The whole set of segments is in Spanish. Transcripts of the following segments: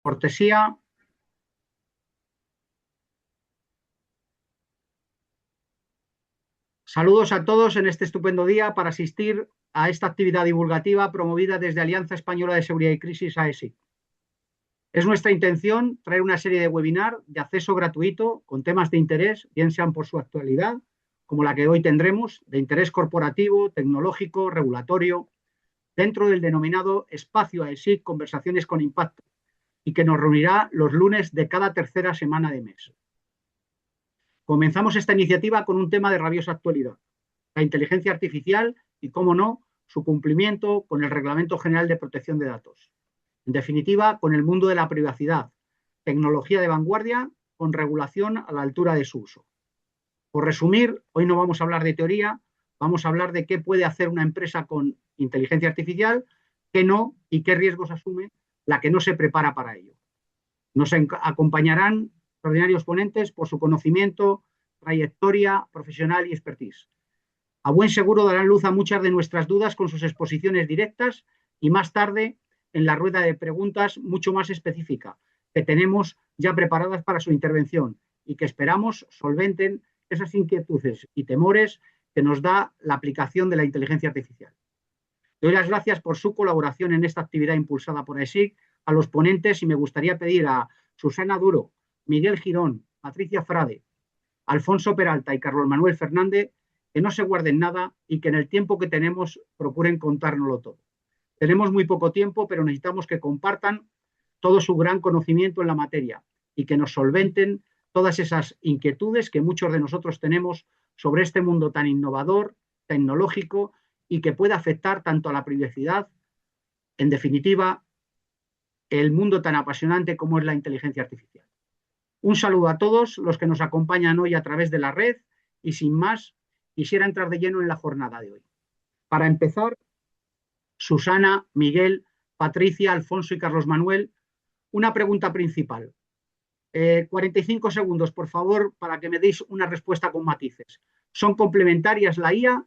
Cortesía. Saludos a todos en este estupendo día para asistir a esta actividad divulgativa promovida desde Alianza Española de Seguridad y Crisis, AESIC. Es nuestra intención traer una serie de webinar de acceso gratuito con temas de interés, bien sean por su actualidad, como la que hoy tendremos, de interés corporativo, tecnológico, regulatorio, dentro del denominado espacio AESIC Conversaciones con Impacto, y que nos reunirá los lunes de cada tercera semana de mes. Comenzamos esta iniciativa con un tema de rabiosa actualidad, la inteligencia artificial y, cómo no, su cumplimiento con el Reglamento General de Protección de Datos. En definitiva, con el mundo de la privacidad, tecnología de vanguardia con regulación a la altura de su uso. Por resumir, hoy no vamos a hablar de teoría, vamos a hablar de qué puede hacer una empresa con inteligencia artificial, qué no y qué riesgos asume la que no se prepara para ello. Nos acompañarán extraordinarios ponentes por su conocimiento, trayectoria profesional y expertise. A buen seguro darán luz a muchas de nuestras dudas con sus exposiciones directas y más tarde en la rueda de preguntas mucho más específica que tenemos ya preparadas para su intervención y que esperamos solventen esas inquietudes y temores que nos da la aplicación de la inteligencia artificial. Doy las gracias por su colaboración en esta actividad impulsada por AESIC, a los ponentes, y me gustaría pedir a Susana Duro, Miguel Girón, Patricia Frade, Alfonso Peralta y Carlos Manuel Fernández que no se guarden nada y que en el tiempo que tenemos procuren contárnoslo todo. Tenemos muy poco tiempo, pero necesitamos que compartan todo su gran conocimiento en la materia y que nos solventen todas esas inquietudes que muchos de nosotros tenemos sobre este mundo tan innovador, tecnológico y que puede afectar tanto a la privacidad, en definitiva, el mundo tan apasionante como es la inteligencia artificial. Un saludo a todos los que nos acompañan hoy a través de la red y sin más, quisiera entrar de lleno en la jornada de hoy. Para empezar, Susana, Miguel, Patricia, Alfonso y Carlos Manuel, una pregunta principal. 45 segundos, por favor, para que me deis una respuesta con matices. ¿Son complementarias la IA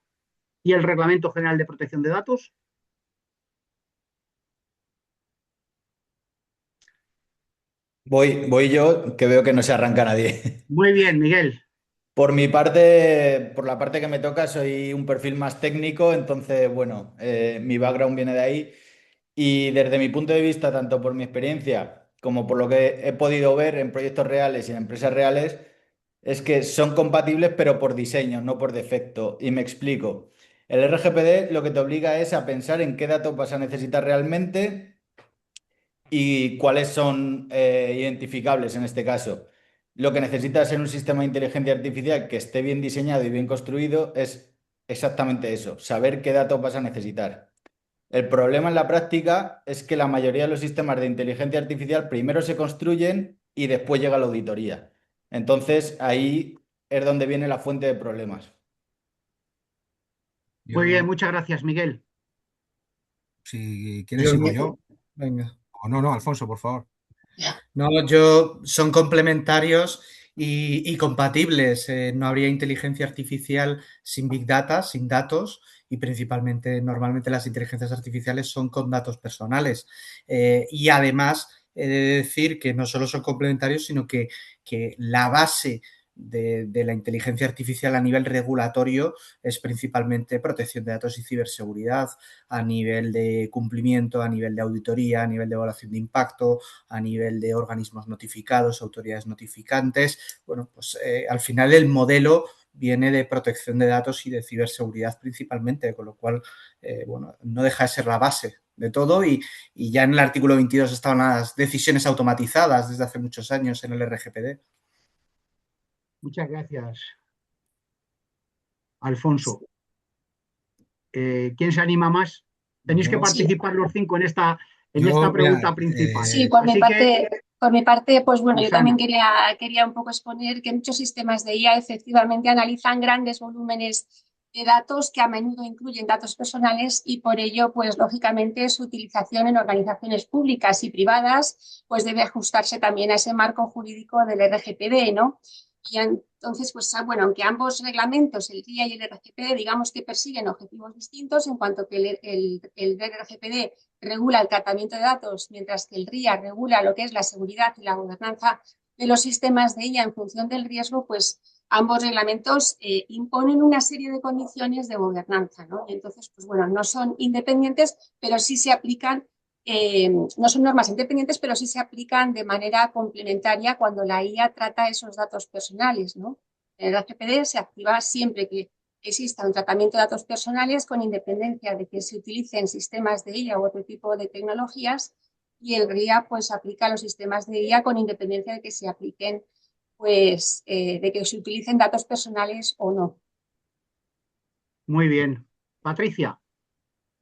y el Reglamento General de Protección de Datos? Voy yo, que veo que no se arranca nadie. Muy bien, Miguel. Por mi parte, por la parte que me toca, soy un perfil más técnico, entonces, bueno, mi background viene de ahí. Y desde mi punto de vista, tanto por mi experiencia como por lo que he podido ver en proyectos reales y en empresas reales, es que son compatibles, pero por diseño, no por defecto. Y me explico. El RGPD lo que te obliga es a pensar en qué datos vas a necesitar realmente y cuáles son identificables en este caso. Lo que necesitas en un sistema de inteligencia artificial que esté bien diseñado y bien construido es exactamente eso, saber qué datos vas a necesitar. El problema en la práctica es que la mayoría de los sistemas de inteligencia artificial primero se construyen y después llega la auditoría. Entonces ahí es donde viene la fuente de problemas. Muy bien, Yo, muchas gracias, Miguel. si quieres, Yo, sigo yo. venga. O no, no, Alfonso, por favor. No, yo son complementarios y compatibles. No habría inteligencia artificial sin Big Data, sin datos, y principalmente, normalmente las inteligencias artificiales son con datos personales. Y además, he de decir que no solo son complementarios, sino que la base de la inteligencia artificial a nivel regulatorio es principalmente protección de datos y ciberseguridad, a nivel de cumplimiento, a nivel de auditoría, a nivel de evaluación de impacto, a nivel de organismos notificados, autoridades notificantes. Bueno, pues al final el modelo viene de protección de datos y de ciberseguridad principalmente, con lo cual, bueno, no deja de ser la base de todo y ya en el artículo 22 estaban las decisiones automatizadas desde hace muchos años en el RGPD. Muchas gracias, Alfonso. ¿Quién se anima más? Tenéis que Yo, Sí, participar los cinco en esta mira, pregunta principal. sí, Así que, por mi parte, pues bueno, yo también Susana, quería un poco exponer que muchos sistemas de IA efectivamente analizan grandes volúmenes de datos que a menudo incluyen datos personales y por ello, pues lógicamente, su utilización en organizaciones públicas y privadas, pues debe ajustarse también a ese marco jurídico del RGPD, ¿no? Y entonces, pues bueno, aunque ambos reglamentos, el RIA y el RGPD, digamos que persiguen objetivos distintos, en cuanto que el RGPD regula el tratamiento de datos, mientras que el RIA regula lo que es la seguridad y la gobernanza de los sistemas de IA en función del riesgo, pues ambos reglamentos imponen una serie de condiciones de gobernanza, ¿no? Y entonces, pues bueno, no son independientes, pero sí se aplican, no son normas independientes, pero sí se aplican de manera complementaria cuando la IA trata esos datos personales, ¿no? El RGPD se activa siempre que exista un tratamiento de datos personales con independencia de que se utilicen sistemas de IA u otro tipo de tecnologías, y el RIA pues aplica a los sistemas de IA con independencia de que se apliquen, pues de que se utilicen datos personales o no. Muy bien. Patricia.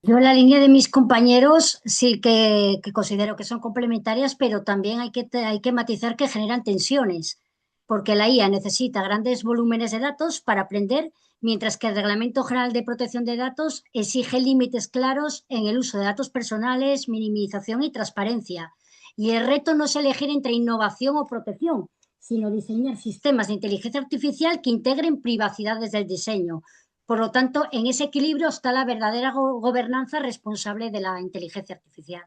Yo en la línea de mis compañeros sí que considero que son complementarias, pero también hay que matizar que generan tensiones, porque la IA necesita grandes volúmenes de datos para aprender, mientras que el Reglamento General de Protección de Datos exige límites claros en el uso de datos personales, minimización y transparencia. Y el reto no es elegir entre innovación o protección, sino diseñar sistemas de inteligencia artificial que integren privacidad desde el diseño. Por lo tanto, en ese equilibrio está la verdadera gobernanza responsable de la inteligencia artificial.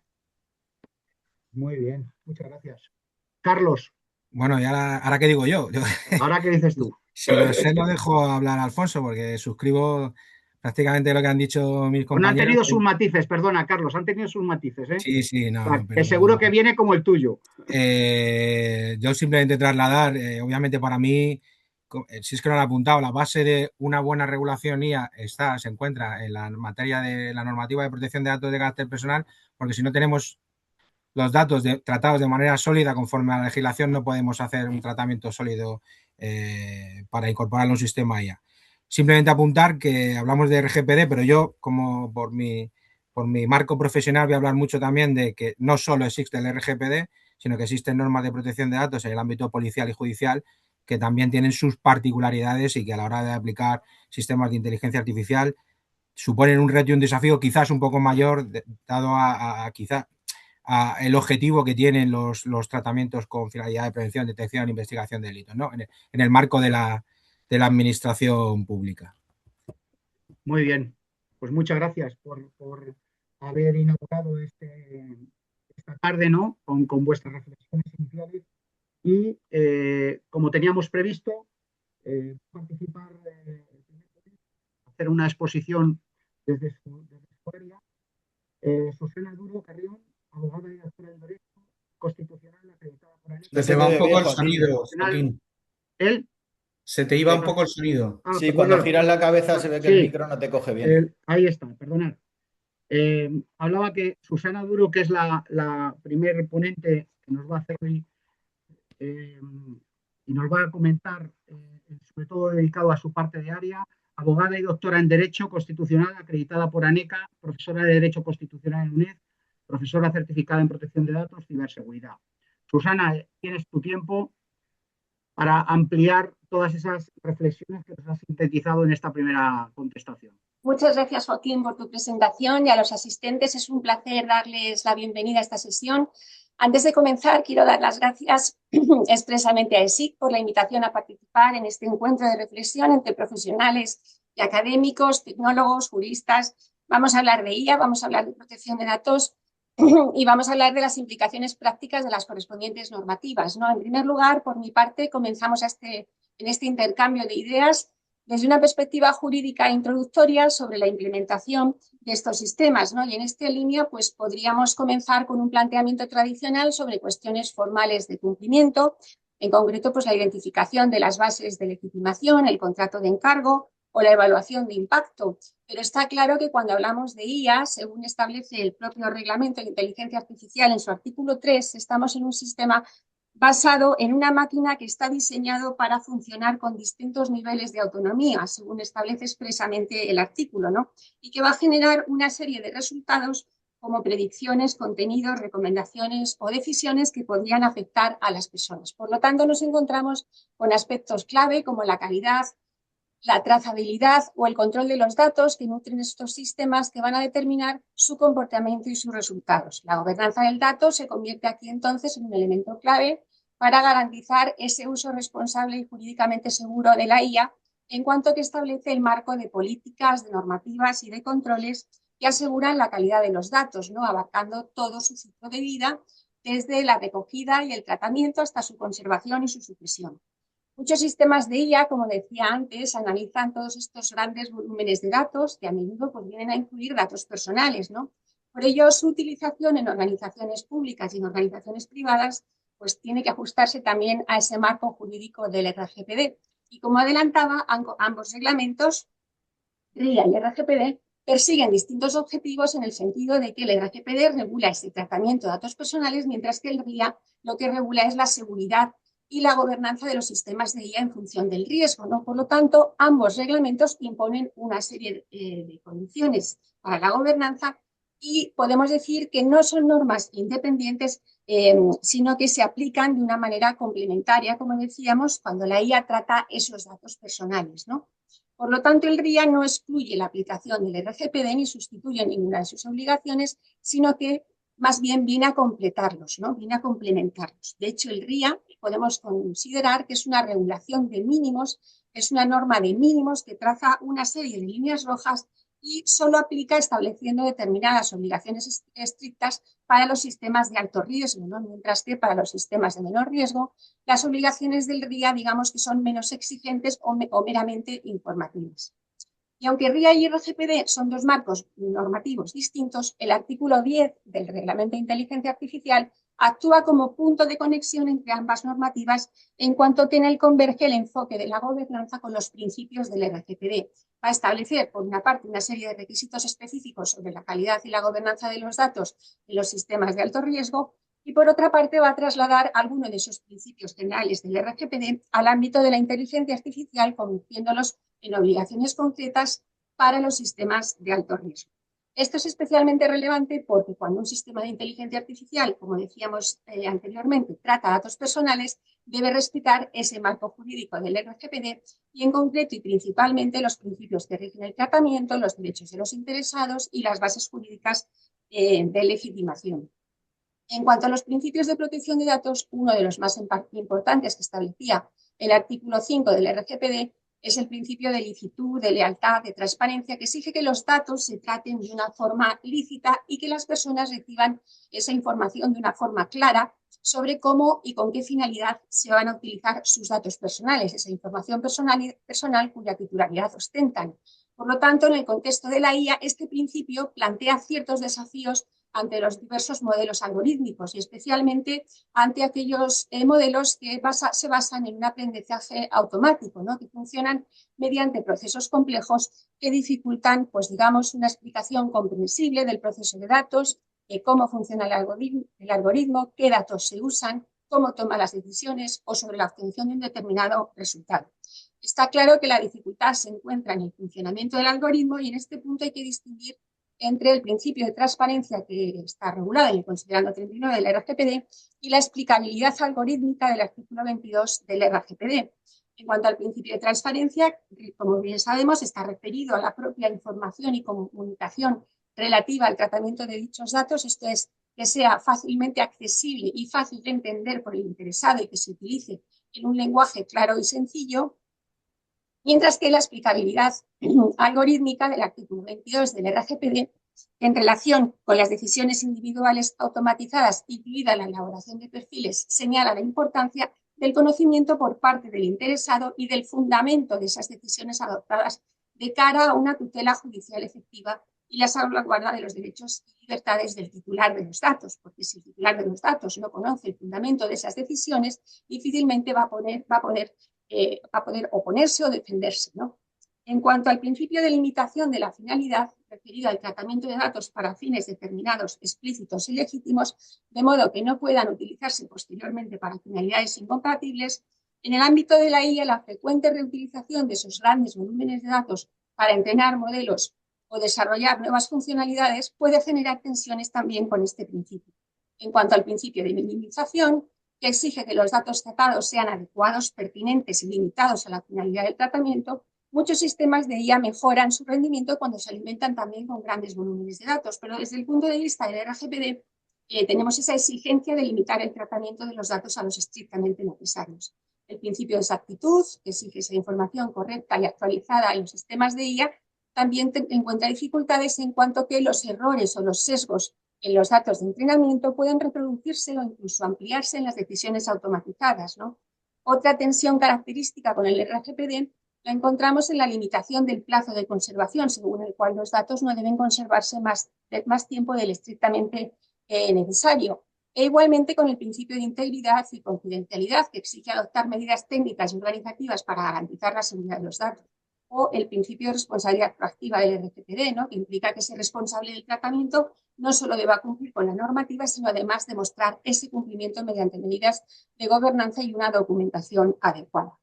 Muy bien, muchas gracias. Carlos, Bueno, y ahora qué digo yo. ¿ahora qué dices tú? Si lo sé, lo dejo hablar a Alfonso, porque suscribo prácticamente lo que han dicho mis Bueno, han compañeros. tenido sus matices, perdona, Carlos, han tenido sus matices, ¿eh? Sí, no, O sea, pero que seguro que viene como el tuyo. yo simplemente trasladar, obviamente para mí, si es que no lo he apuntado, la base de una buena regulación IA se encuentra en la materia de la normativa de protección de datos de carácter personal, porque si no tenemos los datos tratados de manera sólida conforme a la legislación, no podemos hacer un tratamiento sólido para incorporarlo a un sistema IA. Simplemente apuntar que hablamos de RGPD, pero yo, como por mi marco profesional, voy a hablar mucho también de que no solo existe el RGPD, sino que existen normas de protección de datos en el ámbito policial y judicial que también tienen sus particularidades y que a la hora de aplicar sistemas de inteligencia artificial suponen un reto y un desafío quizás un poco mayor, dado a quizás el objetivo que tienen los tratamientos con finalidad de prevención, detección e investigación de delitos, ¿no? En el marco de la administración pública. Muy bien, pues muchas gracias por haber inaugurado esta tarde, ¿no? Con vuestras reflexiones iniciales y como teníamos previsto, participar, hacer una exposición desde su área, Susana Duro Carrión, abogada y doctora en Derecho Constitucional acreditada por ANECA. Se te va un poco el sonido, Joaquín. ¿Él? Se te iba un poco el sonido. Sí, cuando giras la cabeza se ve que el micro no te coge bien. Ahí está, perdonad. Hablaba que Susana Duro, que es la primer ponente que nos va a hacer hoy y nos va a comentar, sobre todo dedicado a su parte de área, abogada y doctora en Derecho Constitucional acreditada por ANECA, profesora de Derecho Constitucional en UNED, profesora certificada en Protección de Datos, Ciberseguridad. Susana, tienes tu tiempo para ampliar todas esas reflexiones que nos has sintetizado en esta primera contestación. Muchas gracias, Joaquín, por tu presentación, y a los asistentes es un placer darles la bienvenida a esta sesión. Antes de comenzar, quiero dar las gracias expresamente a ESIC por la invitación a participar en este encuentro de reflexión entre profesionales y académicos, tecnólogos, juristas. Vamos a hablar de IA, vamos a hablar de protección de datos y vamos a hablar de las implicaciones prácticas de las correspondientes normativas, ¿no? En primer lugar, por mi parte, comenzamos en este intercambio de ideas desde una perspectiva jurídica introductoria sobre la implementación de estos sistemas, ¿no? Y en esta línea, pues podríamos comenzar con un planteamiento tradicional sobre cuestiones formales de cumplimiento, en concreto, pues la identificación de las bases de legitimación, el contrato de encargo o la evaluación de impacto. Pero está claro que cuando hablamos de IA, según establece el propio Reglamento de Inteligencia Artificial en su artículo 3, estamos en un sistema basado en una máquina que está diseñado para funcionar con distintos niveles de autonomía, según establece expresamente el artículo, ¿no? Y que va a generar una serie de resultados como predicciones, contenidos, recomendaciones o decisiones que podrían afectar a las personas. Por lo tanto, nos encontramos con aspectos clave como la calidad, la trazabilidad o el control de los datos que nutren estos sistemas, que van a determinar su comportamiento y sus resultados. La gobernanza del dato se convierte aquí entonces en un elemento clave para garantizar ese uso responsable y jurídicamente seguro de la IA, en cuanto que establece el marco de políticas, de normativas y de controles que aseguran la calidad de los datos, ¿no? Abarcando todo su ciclo de vida, desde la recogida y el tratamiento hasta su conservación y su supresión. Muchos sistemas de IA, como decía antes, analizan todos estos grandes volúmenes de datos que a menudo pues, vienen a incluir datos personales, ¿no? Por ello, su utilización en organizaciones públicas y en organizaciones privadas pues tiene que ajustarse también a ese marco jurídico del RGPD. Y como adelantaba, ambos reglamentos, RIA y RGPD, persiguen distintos objetivos en el sentido de que el RGPD regula ese tratamiento de datos personales, mientras que el RIA lo que regula es la seguridad y la gobernanza de los sistemas de IA en función del riesgo, ¿no? Por lo tanto, ambos reglamentos imponen una serie de condiciones para la gobernanza y podemos decir que no son normas independientes, sino que se aplican de una manera complementaria, como decíamos, cuando la IA trata esos datos personales, ¿no? Por lo tanto, el RIA no excluye la aplicación del RGPD ni sustituye ninguna de sus obligaciones, sino que más bien viene a completarlos, ¿no? Viene a complementarlos. De hecho, el RIA podemos considerar que es una regulación de mínimos, es una norma de mínimos que traza una serie de líneas rojas y solo aplica estableciendo determinadas obligaciones estrictas para los sistemas de alto riesgo, ¿no? Mientras que para los sistemas de menor riesgo, las obligaciones del RIA, digamos que son menos exigentes o meramente informativas. Y aunque RIA y RGPD son dos marcos normativos distintos, el artículo 10 del Reglamento de Inteligencia Artificial actúa como punto de conexión entre ambas normativas en cuanto que en él converge el enfoque de la gobernanza con los principios del RGPD. Va a establecer, por una parte, una serie de requisitos específicos sobre la calidad y la gobernanza de los datos en los sistemas de alto riesgo, y por otra parte va a trasladar algunos de esos principios generales del RGPD al ámbito de la inteligencia artificial, convirtiéndolos en obligaciones concretas para los sistemas de alto riesgo. Esto es especialmente relevante porque cuando un sistema de inteligencia artificial, como decíamos anteriormente, trata datos personales, debe respetar ese marco jurídico del RGPD y en concreto y principalmente los principios que rigen el tratamiento, los derechos de los interesados y las bases jurídicas de legitimación. En cuanto a los principios de protección de datos, uno de los más importantes que establecía el artículo 5 del RGPD es el principio de licitud, de lealtad, de transparencia, que exige que los datos se traten de una forma lícita y que las personas reciban esa información de una forma clara sobre cómo y con qué finalidad se van a utilizar sus datos personales, esa información personal cuya titularidad ostentan. Por lo tanto, en el contexto de la IA, este principio plantea ciertos desafíos ante los diversos modelos algorítmicos y especialmente ante aquellos modelos que se basan en un aprendizaje automático, ¿no? Que funcionan mediante procesos complejos que dificultan, pues digamos, una explicación comprensible del proceso de datos, cómo funciona el algoritmo, qué datos se usan, cómo toma las decisiones o sobre la obtención de un determinado resultado. Está claro que la dificultad se encuentra en el funcionamiento del algoritmo y en este punto hay que distinguir entre el principio de transparencia que está regulado en el considerando 39 del RGPD y la explicabilidad algorítmica del artículo 22 del RGPD. En cuanto al principio de transparencia, como bien sabemos, está referido a la propia información y comunicación relativa al tratamiento de dichos datos, esto es, que sea fácilmente accesible y fácil de entender por el interesado y que se utilice en un lenguaje claro y sencillo, mientras que la explicabilidad algorítmica del artículo 22 del RGPD, en relación con las decisiones individuales automatizadas, incluida la elaboración de perfiles, señala la importancia del conocimiento por parte del interesado y del fundamento de esas decisiones adoptadas de cara a una tutela judicial efectiva y la salvaguarda de los derechos y libertades del titular de los datos, porque si el titular de los datos no conoce el fundamento de esas decisiones, difícilmente va a poder oponerse o defenderse, ¿no? En cuanto al principio de limitación de la finalidad, referido al tratamiento de datos para fines determinados, explícitos y legítimos, de modo que no puedan utilizarse posteriormente para finalidades incompatibles, en el ámbito de la IA, la frecuente reutilización de esos grandes volúmenes de datos para entrenar modelos o desarrollar nuevas funcionalidades puede generar tensiones también con este principio. En cuanto al principio de minimización, que exige que los datos tratados sean adecuados, pertinentes y limitados a la finalidad del tratamiento, muchos sistemas de IA mejoran su rendimiento cuando se alimentan también con grandes volúmenes de datos, pero desde el punto de vista del RGPD tenemos esa exigencia de limitar el tratamiento de los datos a los estrictamente necesarios. El principio de exactitud, que exige esa información correcta y actualizada en los sistemas de IA, también encuentra dificultades en cuanto que los errores o los sesgos en los datos de entrenamiento pueden reproducirse o incluso ampliarse en las decisiones automatizadas, ¿no? Otra tensión característica con el RGPD la encontramos en la limitación del plazo de conservación, según el cual los datos no deben conservarse más tiempo del estrictamente necesario. E igualmente con el principio de integridad y confidencialidad, que exige adoptar medidas técnicas y organizativas para garantizar la seguridad de los datos. O el principio de responsabilidad proactiva del RGPD, ¿no? Que implica que ese responsable del tratamiento no solo deba cumplir con la normativa, sino además demostrar ese cumplimiento mediante medidas de gobernanza y una documentación adecuada.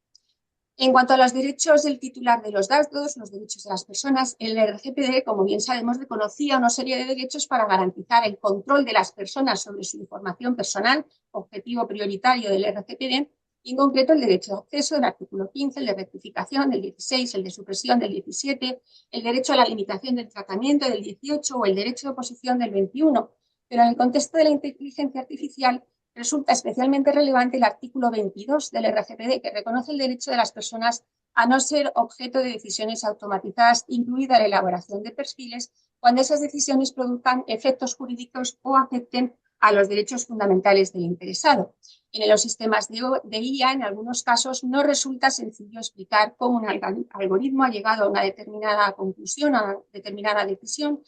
En cuanto a los derechos del titular de los datos, los derechos de las personas, el RGPD, como bien sabemos, reconocía una serie de derechos para garantizar el control de las personas sobre su información personal, objetivo prioritario del RGPD, y en concreto el derecho de acceso del artículo 15, el de rectificación del 16, el de supresión del 17, el derecho a la limitación del tratamiento del 18 o el derecho de oposición del 21. Pero en el contexto de la inteligencia artificial, resulta especialmente relevante el artículo 22 del RGPD, que reconoce el derecho de las personas a no ser objeto de decisiones automatizadas, incluida la elaboración de perfiles, cuando esas decisiones produzcan efectos jurídicos o afecten a los derechos fundamentales del interesado. En los sistemas de IA, en algunos casos, no resulta sencillo explicar cómo un algoritmo ha llegado a una determinada conclusión, a una determinada decisión,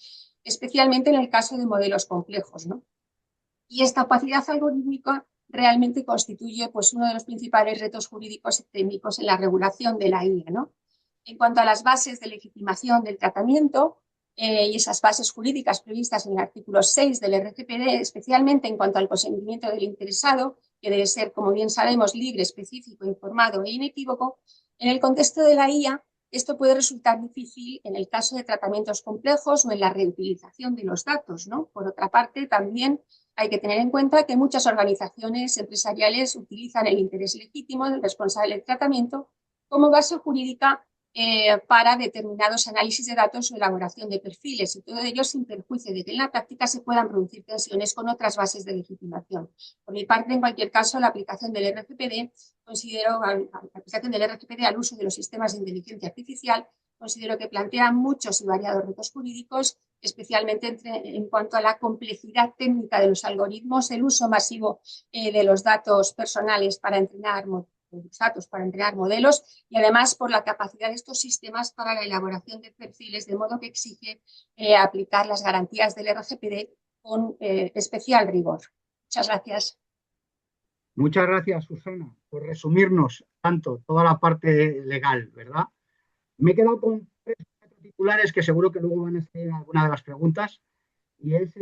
especialmente en el caso de modelos complejos, ¿no? Y esta opacidad algorítmica realmente constituye pues, uno de los principales retos jurídicos y técnicos en la regulación de la IA, ¿no? En cuanto a las bases de legitimación del tratamiento y esas bases jurídicas previstas en el artículo 6 del RGPD, especialmente en cuanto al consentimiento del interesado, que debe ser, como bien sabemos, libre, específico, informado e inequívoco, en el contexto de la IA esto puede resultar difícil en el caso de tratamientos complejos o en la reutilización de los datos, ¿no? Por otra parte, también hay que tener en cuenta que muchas organizaciones empresariales utilizan el interés legítimo del responsable del tratamiento como base jurídica para determinados análisis de datos o elaboración de perfiles, y todo ello sin perjuicio de que en la práctica se puedan producir tensiones con otras bases de legitimación. Por mi parte, en cualquier caso, la aplicación del RGPD, al uso de los sistemas de inteligencia artificial, considero que plantea muchos y variados retos jurídicos, especialmente en cuanto a la complejidad técnica de los algoritmos, el uso masivo de los datos personales para entrenar modelos y además por la capacidad de estos sistemas para la elaboración de perfiles, de modo que exige aplicar las garantías del RGPD con especial rigor. Muchas gracias. Muchas gracias, Susana, por resumirnos tanto toda la parte legal, ¿verdad? Me he quedado con 3 titulares que seguro que luego van a ser alguna de las preguntas, y es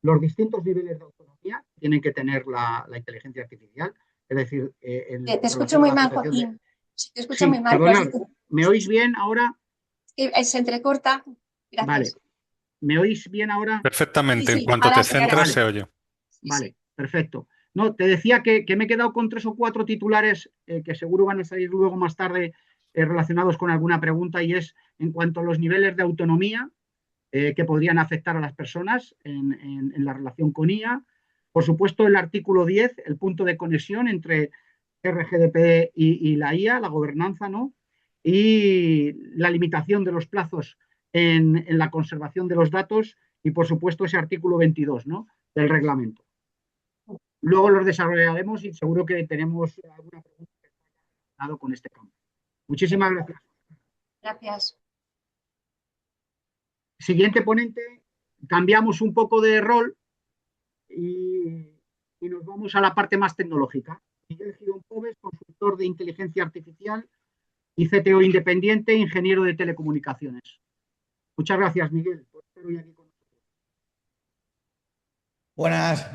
los distintos niveles de autonomía que tienen que tener la inteligencia artificial. Es decir, te escucho muy mal, Joaquín. Sí, te escucho muy mal. Perdonad, ¿me oís bien ahora? Se entrecorta. Gracias. Vale. ¿Me oís bien ahora? Perfectamente. Sí, en cuanto te centras, vale. se oye. Vale, perfecto. No, te decía que me he quedado con 3 o 4 titulares que seguro van a salir luego más tarde relacionados con alguna pregunta, y es en cuanto a los niveles de autonomía que podrían afectar a las personas en la relación con IA. Por supuesto, el artículo 10, el punto de conexión entre RGPD y la IA, la gobernanza, ¿no? Y la limitación de los plazos en la conservación de los datos, y por supuesto ese artículo 22, ¿no?, del reglamento. Luego los desarrollaremos y seguro que tenemos alguna pregunta relacionada con este campo. Muchísimas gracias. Gracias. Siguiente ponente, cambiamos un poco de rol y nos vamos a la parte más tecnológica. Miguel Girón Pobes, consultor de inteligencia artificial y CTO independiente, ingeniero de telecomunicaciones. Muchas gracias, Miguel, por estar hoy aquí con nosotros. Buenas.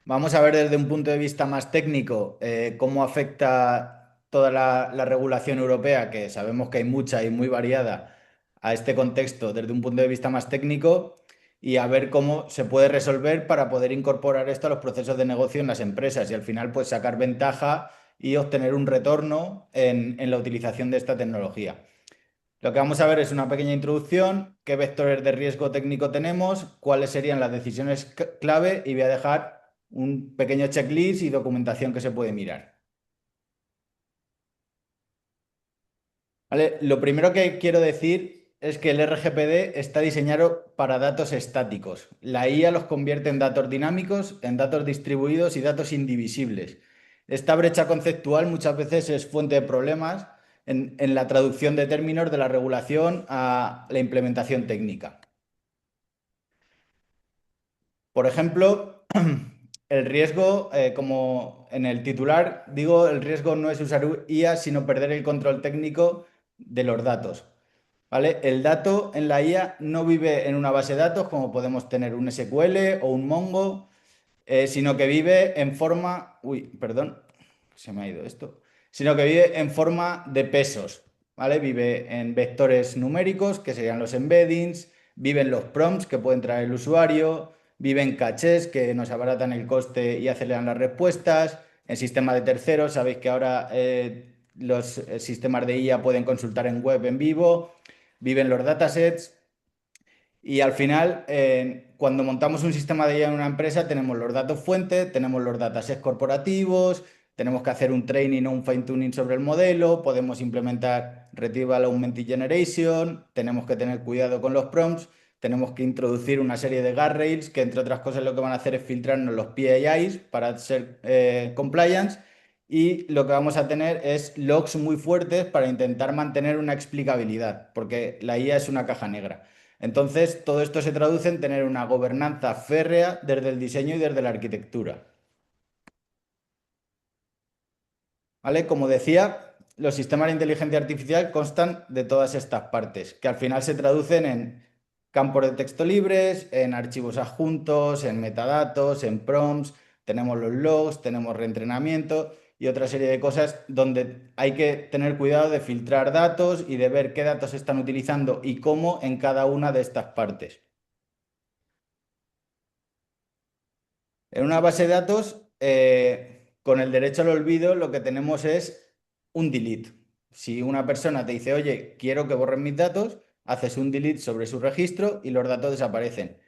Vamos a ver desde un punto de vista más técnico cómo afecta toda la regulación europea, que sabemos que hay mucha y muy variada, a este contexto desde un punto de vista más técnico, y a ver cómo se puede resolver para poder incorporar esto a los procesos de negocio en las empresas y al final pues sacar ventaja y obtener un retorno en la utilización de esta tecnología. Lo que vamos a ver es una pequeña introducción, qué vectores de riesgo técnico tenemos, cuáles serían las decisiones clave, y voy a dejar un pequeño checklist y documentación que se puede mirar. ¿Vale? Lo primero que quiero decir es que el RGPD está diseñado para datos estáticos. La IA los convierte en datos dinámicos, en datos distribuidos y datos indivisibles. Esta brecha conceptual muchas veces es fuente de problemas en la traducción de términos de la regulación a la implementación técnica. Por ejemplo, el riesgo, como en el titular digo, el riesgo no es usar IA, sino perder el control técnico de los datos. ¿Vale? El dato en la IA no vive en una base de datos como podemos tener un SQL o un Mongo, sino que vive en forma... Uy, perdón, se me ha ido esto. Sino que vive en forma de pesos, ¿vale? Vive en vectores numéricos, que serían los embeddings, vive en los prompts que puede traer el usuario, vive en cachés que nos abaratan el coste y aceleran las respuestas, en sistemas de terceros, sabéis que ahora los sistemas de IA pueden consultar en web en vivo, viven los datasets. Y al final, cuando montamos un sistema de IA en una empresa, tenemos los datos fuentes, tenemos los datasets corporativos, tenemos que hacer un training o un fine-tuning sobre el modelo, podemos implementar Retrieval Augmented Generation, tenemos que tener cuidado con los prompts, tenemos que introducir una serie de guardrails que, entre otras cosas, lo que van a hacer es filtrarnos los PIIs para ser compliance. Y lo que vamos a tener es logs muy fuertes para intentar mantener una explicabilidad, porque la IA es una caja negra. Entonces, todo esto se traduce en tener una gobernanza férrea desde el diseño y desde la arquitectura. ¿Vale? Como decía, los sistemas de inteligencia artificial constan de todas estas partes, que al final se traducen en campos de texto libres, en archivos adjuntos, en metadatos, en prompts, tenemos los logs, tenemos reentrenamiento y otra serie de cosas donde hay que tener cuidado de filtrar datos y de ver qué datos se están utilizando y cómo en cada una de estas partes. En una base de datos, con el derecho al olvido, lo que tenemos es un delete. Si una persona te dice, oye, quiero que borren mis datos, haces un delete sobre su registro y los datos desaparecen.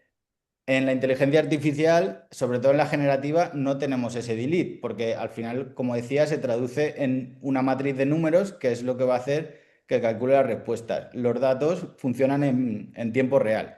En la inteligencia artificial, sobre todo en la generativa, no tenemos ese delete, porque al final, como decía, se traduce en una matriz de números, que es lo que va a hacer que calcule las respuestas. Los datos funcionan en tiempo real.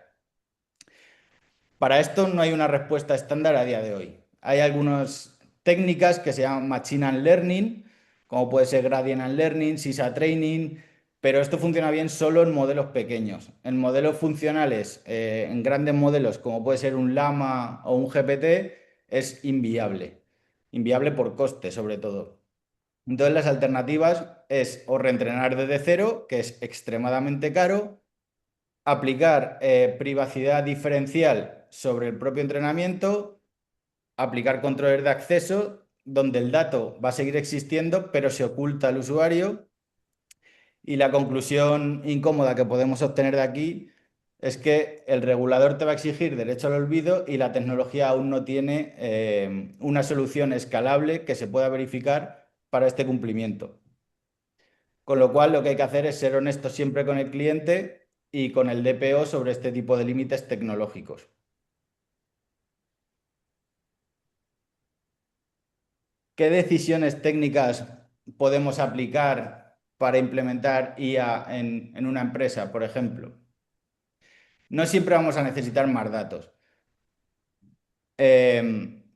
Para esto no hay una respuesta estándar a día de hoy. Hay algunas técnicas que se llaman Machine Learning, como puede ser Gradient Learning, SISA Training, pero esto funciona bien solo en modelos pequeños. En modelos funcionales, en grandes modelos como puede ser un Llama o un GPT, es inviable. Inviable por coste, sobre todo. Entonces las alternativas es o reentrenar desde cero, que es extremadamente caro, aplicar privacidad diferencial sobre el propio entrenamiento, aplicar controles de acceso, donde el dato va a seguir existiendo, pero se oculta al usuario. Y la conclusión incómoda que podemos obtener de aquí es que el regulador te va a exigir derecho al olvido y la tecnología aún no tiene una solución escalable que se pueda verificar para este cumplimiento. Con lo cual, lo que hay que hacer es ser honesto siempre con el cliente y con el DPO sobre este tipo de límites tecnológicos. ¿Qué decisiones técnicas podemos aplicar para implementar IA en una empresa, por ejemplo? No siempre vamos a necesitar más datos.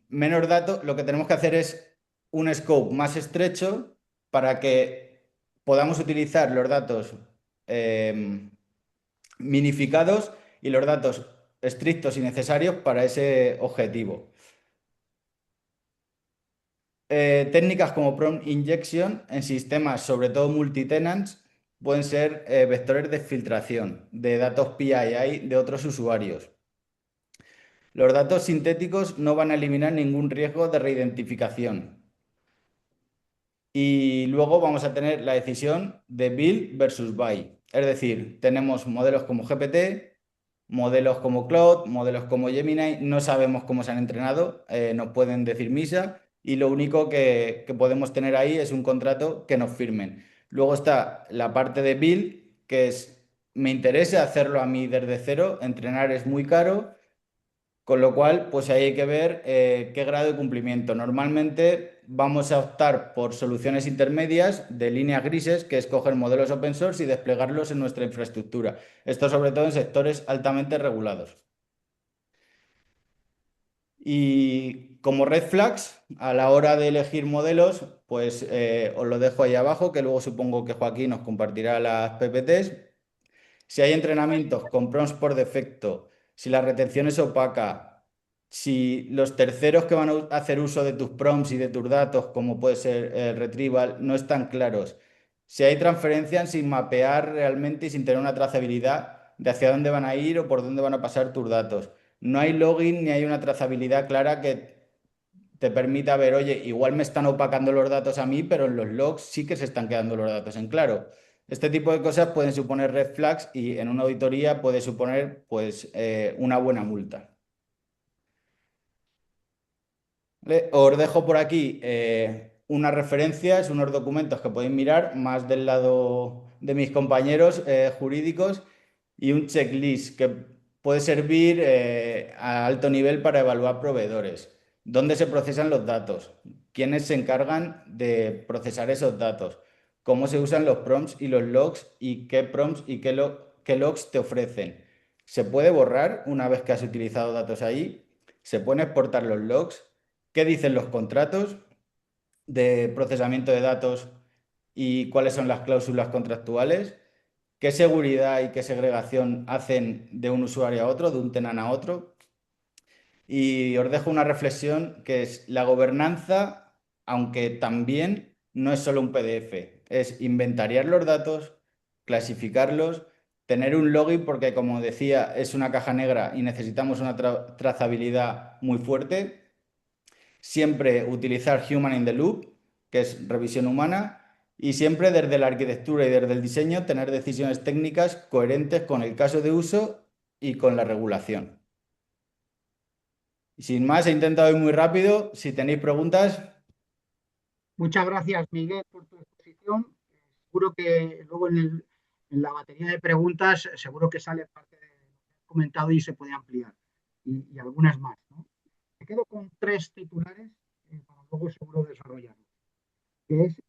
Menos datos, lo que tenemos que hacer es un scope más estrecho para que podamos utilizar los datos minificados y los datos estrictos y necesarios para ese objetivo. Técnicas como prompt injection en sistemas, sobre todo multitenants, pueden ser vectores de filtración de datos PII de otros usuarios. Los datos sintéticos no van a eliminar ningún riesgo de reidentificación. Y luego vamos a tener la decisión de build versus buy. Es decir, tenemos modelos como GPT, modelos como Claude, modelos como Gemini, no sabemos cómo se han entrenado, nos pueden decir misa y lo único que podemos tener ahí es un contrato que nos firmen. Luego está la parte de build, que es, me interesa hacerlo a mí desde cero, entrenar es muy caro, Con lo cual, pues ahí hay que ver qué grado de cumplimiento. Normalmente vamos a optar por soluciones intermedias de líneas grises, que es coger modelos open source y desplegarlos en nuestra infraestructura. Esto sobre todo en sectores altamente regulados. Y como red flags, a la hora de elegir modelos, pues os lo dejo ahí abajo, que luego supongo que Joaquín nos compartirá las PPTs. Si hay entrenamientos con prompts por defecto, si la retención es opaca, si los terceros que van a hacer uso de tus prompts y de tus datos, como puede ser el retrieval, no están claros. Si hay transferencias sin mapear realmente y sin tener una trazabilidad de hacia dónde van a ir o por dónde van a pasar tus datos. No hay login ni hay una trazabilidad clara que te permita ver, oye, igual me están opacando los datos a mí, pero en los logs sí que se están quedando los datos en claro. Este tipo de cosas pueden suponer red flags y en una auditoría puede suponer pues una buena multa. ¿Vale? Os dejo por aquí unas referencias, unos documentos que podéis mirar más del lado de mis compañeros jurídicos y un checklist que puede servir a alto nivel para evaluar proveedores. ¿Dónde se procesan los datos? ¿Quiénes se encargan de procesar esos datos? ¿Cómo se usan los prompts y los logs? ¿Y qué prompts y qué logs te ofrecen? ¿Se puede borrar una vez que has utilizado datos ahí? ¿Se pueden exportar los logs? ¿Qué dicen los contratos de procesamiento de datos y cuáles son las cláusulas contractuales? ¿Qué seguridad y qué segregación hacen de un usuario a otro, de un tenant a otro? Y os dejo una reflexión que es la gobernanza, aunque también no es solo un PDF, es inventariar los datos, clasificarlos, tener un login, porque como decía, es una caja negra y necesitamos una trazabilidad muy fuerte. Siempre utilizar Human in the Loop, que es revisión humana, y siempre desde la arquitectura y desde el diseño tener decisiones técnicas coherentes con el caso de uso y con la regulación. Y sin más, he intentado ir muy rápido. Si tenéis preguntas. Muchas gracias, Miguel, por tu exposición. Seguro que luego en la batería de preguntas, seguro que sale parte de lo que has comentado y se puede ampliar. Y algunas más, ¿no? Me quedo con tres titulares para luego seguro desarrollarlo. Que es,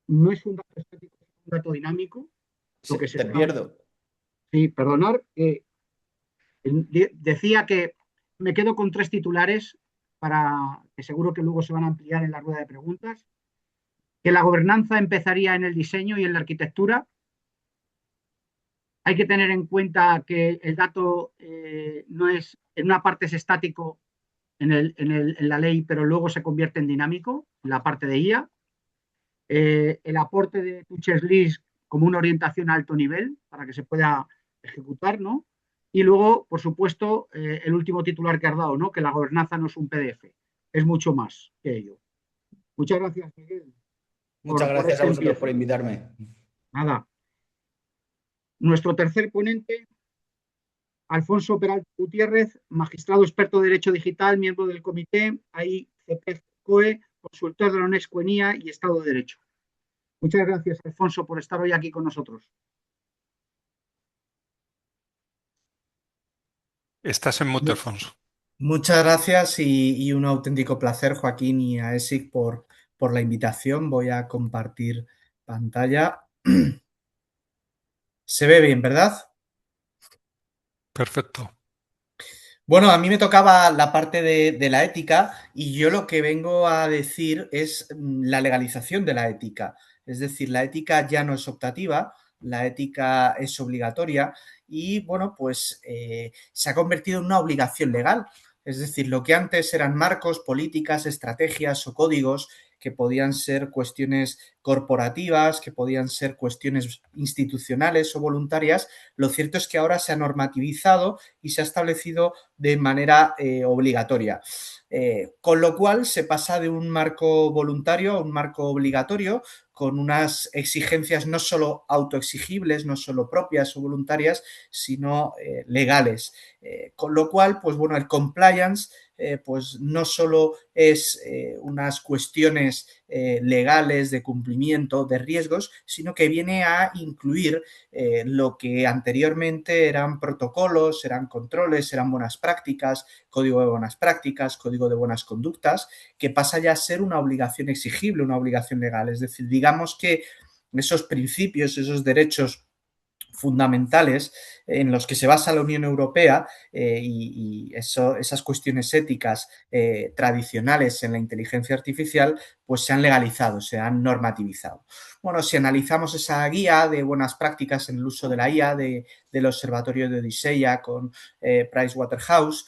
no es un dato estático, es un dato dinámico. Lo que se Te está... pierdo. Sí, perdonar. Decía que me quedo con tres titulares para que seguro que luego se van a ampliar en la rueda de preguntas. Que la gobernanza empezaría en el diseño y en la arquitectura. Hay que tener en cuenta que el dato no es, en una parte es estático en la ley, pero luego se convierte en dinámico, en la parte de IA. El aporte de Touches List como una orientación a alto nivel para que se pueda ejecutar, ¿no? Y luego, por supuesto, el último titular que has dado, ¿no? Que la gobernanza no es un PDF, es mucho más que ello. Muchas gracias, Miguel. Muchas gracias a vosotros por invitarme. Nada. Nuestro tercer ponente, Alfonso Peralta Gutiérrez, magistrado experto de Derecho Digital, miembro del comité AICPEF-COE, consultor de la UNESCO en IA y Estado de Derecho. Muchas gracias, Alfonso, por estar hoy aquí con nosotros. Estás en mute, Alfonso. Muchas gracias y un auténtico placer, Joaquín y a ESIC por la invitación. Voy a compartir pantalla. Se ve bien, ¿verdad? Perfecto. Bueno, a mí me tocaba la parte de la ética y yo lo que vengo a decir es la legalización de la ética. Es decir, la ética ya no es optativa, la ética es obligatoria y, bueno, pues se ha convertido en una obligación legal. Es decir, lo que antes eran marcos, políticas, estrategias o códigos que podían ser cuestiones corporativas, que podían ser cuestiones institucionales o voluntarias, lo cierto es que ahora se ha normativizado y se ha establecido de manera obligatoria. Con lo cual se pasa de un marco voluntario a un marco obligatorio con unas exigencias no solo autoexigibles, no solo propias o voluntarias, sino legales. Con lo cual, pues bueno, el compliance pues no solo es unas cuestiones legales de cumplimiento de riesgos, sino que viene a incluir lo que anteriormente eran protocolos, eran controles, eran buenas prácticas, código de buenas prácticas, código de buenas conductas, que pasa ya a ser una obligación exigible, una obligación legal. Es decir, digamos que esos principios, esos derechos fundamentales en los que se basa la Unión Europea esas cuestiones éticas tradicionales en la inteligencia artificial, pues se han legalizado, se han normativizado. Bueno, si analizamos esa guía de buenas prácticas en el uso de la IA del Observatorio de Odisea con Pricewaterhouse,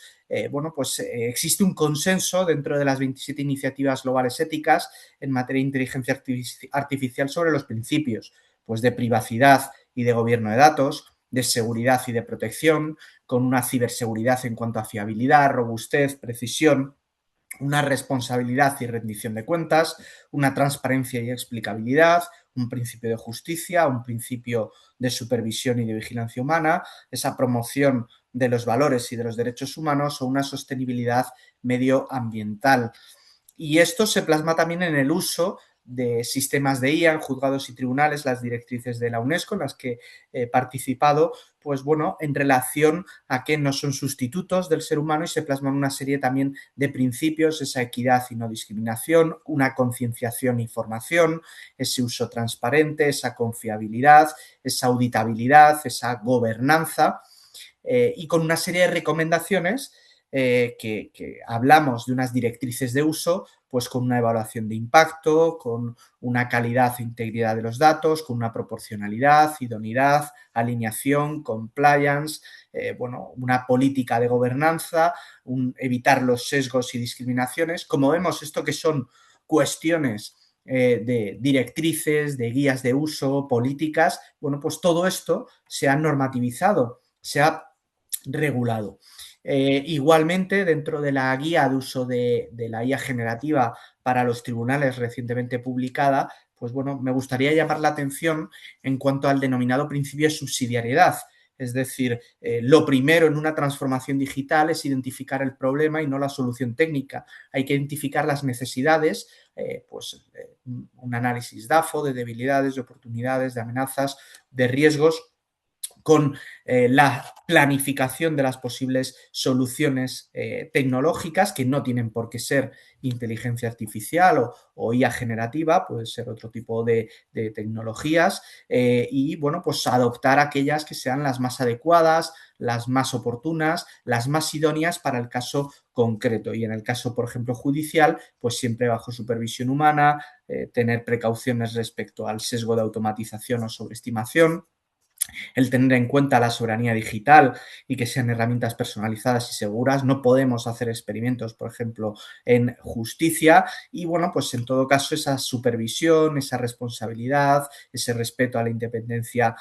bueno, pues existe un consenso dentro de las 27 iniciativas globales éticas en materia de inteligencia artificial sobre los principios, pues de privacidad y de gobierno de datos, de seguridad y de protección, con una ciberseguridad en cuanto a fiabilidad, robustez, precisión, una responsabilidad y rendición de cuentas, una transparencia y explicabilidad, un principio de justicia, un principio de supervisión y de vigilancia humana, esa promoción de los valores y de los derechos humanos o una sostenibilidad medioambiental. Y esto se plasma también en el uso de sistemas de IA en juzgados y tribunales, las directrices de la UNESCO en las que he participado, pues bueno, en relación a que no son sustitutos del ser humano y se plasman una serie también de principios, esa equidad y no discriminación, una concienciación y formación, ese uso transparente, esa confiabilidad, esa auditabilidad, esa gobernanza y con una serie de recomendaciones que hablamos de unas directrices de uso, pues con una evaluación de impacto, con una calidad e integridad de los datos, con una proporcionalidad, idoneidad, alineación, compliance, bueno, una política de gobernanza, evitar los sesgos y discriminaciones. Como vemos, esto que son cuestiones de directrices, de guías de uso, políticas, bueno, pues todo esto se ha normativizado, se ha regulado. Igualmente, dentro de la guía de uso de la IA generativa para los tribunales recientemente publicada, pues bueno, me gustaría llamar la atención en cuanto al denominado principio de subsidiariedad. Es decir, lo primero en una transformación digital es identificar el problema y no la solución técnica. Hay que identificar las necesidades, un análisis DAFO de debilidades, de oportunidades, de amenazas, de riesgos, con la planificación de las posibles soluciones tecnológicas que no tienen por qué ser inteligencia artificial o IA generativa, puede ser otro tipo de tecnologías y, bueno, pues adoptar aquellas que sean las más adecuadas, las más oportunas, las más idóneas para el caso concreto. Y en el caso, por ejemplo, judicial, pues siempre bajo supervisión humana, tener precauciones respecto al sesgo de automatización o sobreestimación, el tener en cuenta la soberanía digital y que sean herramientas personalizadas y seguras. No podemos hacer experimentos, por ejemplo, en justicia y, bueno, pues en todo caso esa supervisión, esa responsabilidad, ese respeto a la independencia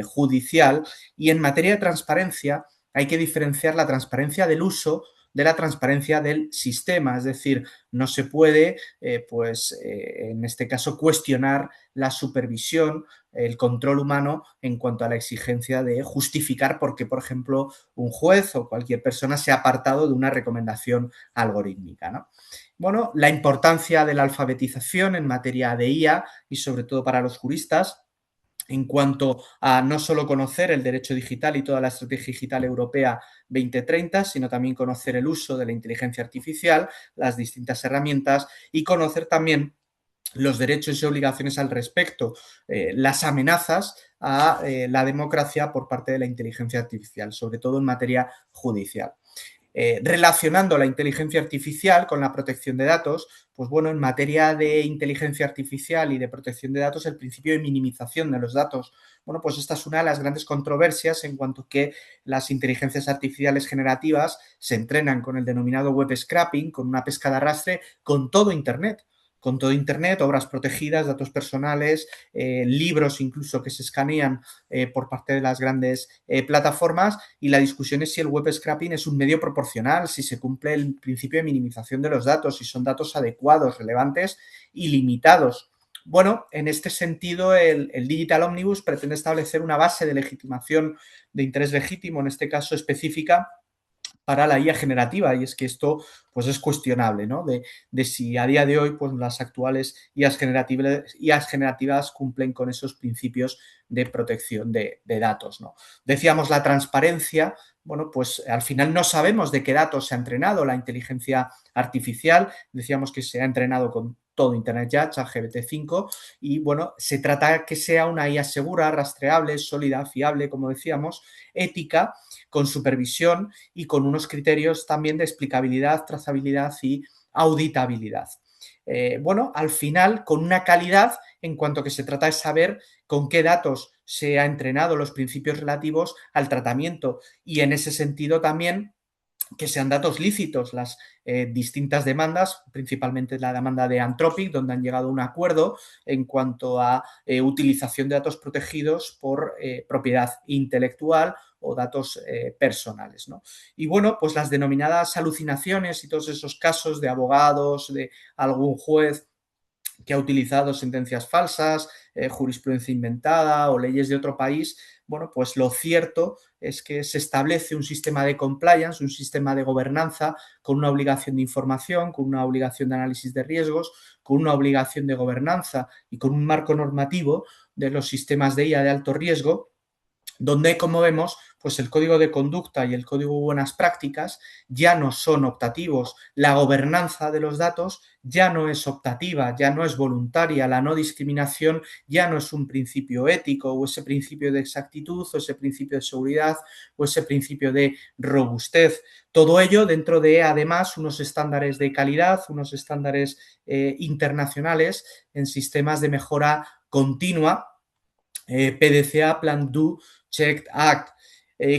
judicial. Y en materia de transparencia hay que diferenciar la transparencia del uso de la transparencia del sistema, es decir, no se puede, en este caso, cuestionar la supervisión, el control humano en cuanto a la exigencia de justificar por qué, por ejemplo, un juez o cualquier persona se ha apartado de una recomendación algorítmica, ¿no? Bueno, la importancia de la alfabetización en materia de IA y sobre todo para los juristas, en cuanto a no solo conocer el derecho digital y toda la estrategia digital europea 2030, sino también conocer el uso de la inteligencia artificial, las distintas herramientas y conocer también los derechos y obligaciones al respecto, las amenazas a la democracia por parte de la inteligencia artificial, sobre todo en materia judicial. Relacionando la inteligencia artificial con la protección de datos, pues bueno, en materia de inteligencia artificial y de protección de datos, el principio de minimización de los datos, bueno, pues esta es una de las grandes controversias en cuanto que las inteligencias artificiales generativas se entrenan con el denominado web scraping, con una pesca de arrastre con todo Internet, obras protegidas, datos personales, libros incluso que se escanean por parte de las grandes plataformas, y la discusión es si el web scraping es un medio proporcional, si se cumple el principio de minimización de los datos, si son datos adecuados, relevantes y limitados. Bueno, en este sentido, el Digital Omnibus pretende establecer una base de legitimación de interés legítimo, en este caso específica, para la IA generativa, y es que esto pues es cuestionable, ¿no? De si a día de hoy pues las actuales IAs generativas cumplen con esos principios de protección de datos, ¿no? Decíamos la transparencia. Bueno, pues al final no sabemos de qué datos se ha entrenado la inteligencia artificial. Decíamos que se ha entrenado con todo Internet ya, ChatGPT-5, y bueno, se trata que sea una IA segura, rastreable, sólida, fiable, como decíamos, ética, con supervisión y con unos criterios también de explicabilidad, trazabilidad y auditabilidad. Bueno, al final, con una calidad en cuanto que se trata de saber con qué datos se ha entrenado los principios relativos al tratamiento, y en ese sentido también que sean datos lícitos. Las distintas demandas, principalmente la demanda de Anthropic, donde han llegado a un acuerdo en cuanto a utilización de datos protegidos por propiedad intelectual o datos personales, ¿no? Y bueno, pues las denominadas alucinaciones y todos esos casos de abogados, de algún juez que ha utilizado sentencias falsas, jurisprudencia inventada o leyes de otro país. Bueno, pues lo cierto es que se establece un sistema de compliance, un sistema de gobernanza con una obligación de información, con una obligación de análisis de riesgos, con una obligación de gobernanza y con un marco normativo de los sistemas de IA de alto riesgo, donde, como vemos, pues el código de conducta y el código de buenas prácticas ya no son optativos. La gobernanza de los datos ya no es optativa, ya no es voluntaria. La no discriminación ya no es un principio ético, o ese principio de exactitud, o ese principio de seguridad, o ese principio de robustez. Todo ello dentro de, además, unos estándares de calidad, unos estándares internacionales en sistemas de mejora continua, PDCA, Plan, Do, Check, Act.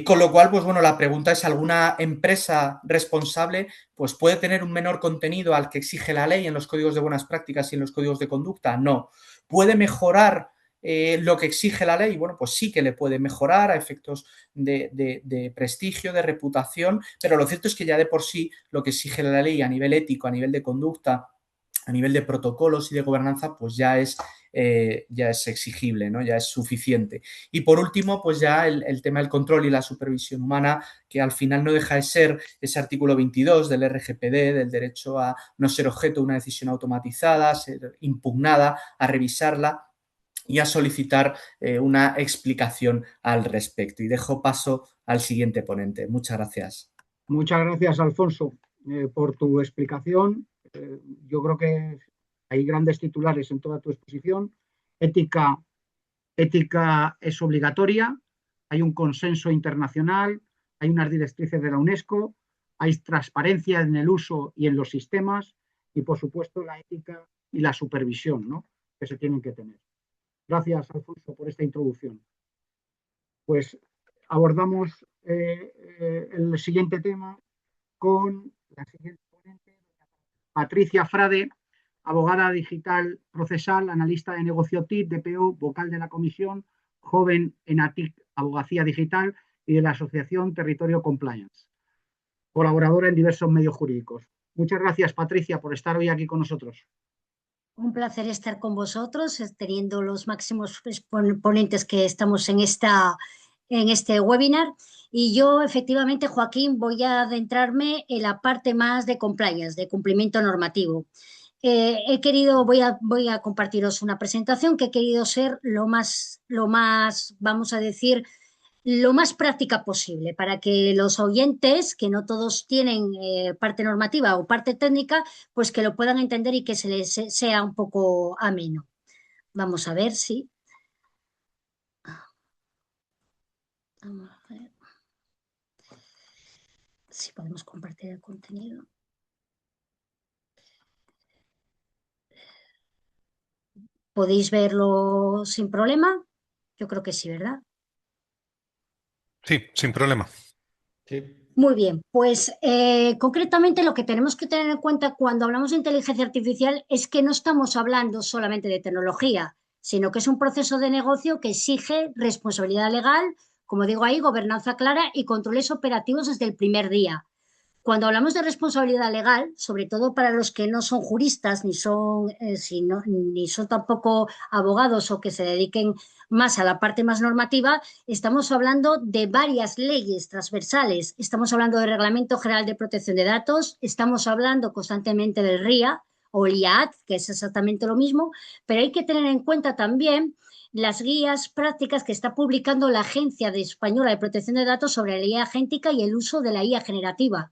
Con lo cual, pues bueno, la pregunta es, ¿alguna empresa responsable pues puede tener un menor contenido al que exige la ley en los códigos de buenas prácticas y en los códigos de conducta? No. ¿Puede mejorar lo que exige la ley? Bueno, pues sí que le puede mejorar a efectos de prestigio, de reputación, pero lo cierto es que ya de por sí lo que exige la ley a nivel ético, a nivel de conducta, a nivel de protocolos y de gobernanza, pues ya es exigible, ¿no? Ya es suficiente. Y por último, pues ya el tema del control y la supervisión humana, que al final no deja de ser ese artículo 22 del RGPD, del derecho a no ser objeto de una decisión automatizada, a ser impugnada, a revisarla y a solicitar una explicación al respecto. Y dejo paso al siguiente ponente. Muchas gracias. Muchas gracias, Alfonso, por tu explicación. Yo creo que hay grandes titulares en toda tu exposición. Ética es obligatoria, hay un consenso internacional, hay unas directrices de la UNESCO, hay transparencia en el uso y en los sistemas y, por supuesto, la ética y la supervisión, ¿no?, que se tienen que tener. Gracias, Alfonso, por esta introducción. Pues abordamos el siguiente tema con la siguiente ponente, Patricia Frade, abogada digital procesal, analista de negocio TIC, DPO, vocal de la comisión, joven en ATIC, Abogacía Digital, y de la Asociación Territorio Compliance, colaboradora en diversos medios jurídicos. Muchas gracias, Patricia, por estar hoy aquí con nosotros. Un placer estar con vosotros, teniendo los máximos ponentes que estamos en este webinar. Y yo, efectivamente, Joaquín, voy a adentrarme en la parte más de compliance, de cumplimiento normativo. Voy a compartiros una presentación que he querido ser lo más, vamos a decir, lo más práctica posible para que los oyentes, que no todos tienen parte normativa o parte técnica, pues que lo puedan entender y que se les sea un poco ameno. Vamos a ver si... Vamos a ver si podemos compartir el contenido. ¿Podéis verlo sin problema? Yo creo que sí, ¿verdad? Sí, sin problema. Sí. Muy bien, pues concretamente lo que tenemos que tener en cuenta cuando hablamos de inteligencia artificial es que no estamos hablando solamente de tecnología, sino que es un proceso de negocio que exige responsabilidad legal, como digo ahí, gobernanza clara y controles operativos desde el primer día. Cuando hablamos de responsabilidad legal, sobre todo para los que no son juristas ni son, ni son tampoco abogados o que se dediquen más a la parte más normativa, estamos hablando de varias leyes transversales. Estamos hablando del Reglamento General de Protección de Datos, estamos hablando constantemente del RIA o el IAT, que es exactamente lo mismo, pero hay que tener en cuenta también las guías prácticas que está publicando la Agencia Española de Protección de Datos sobre la IA agéntica y el uso de la IA generativa.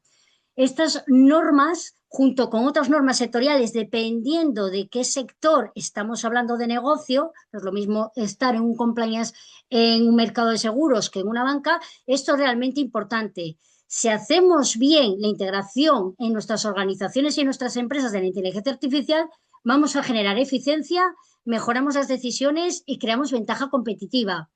Estas normas, junto con otras normas sectoriales, dependiendo de qué sector estamos hablando de negocio, no es lo mismo estar en un compliance en un mercado de seguros que en una banca, esto es realmente importante. Si hacemos bien la integración en nuestras organizaciones y en nuestras empresas de la inteligencia artificial, vamos a generar eficiencia, mejoramos las decisiones y creamos ventaja competitiva.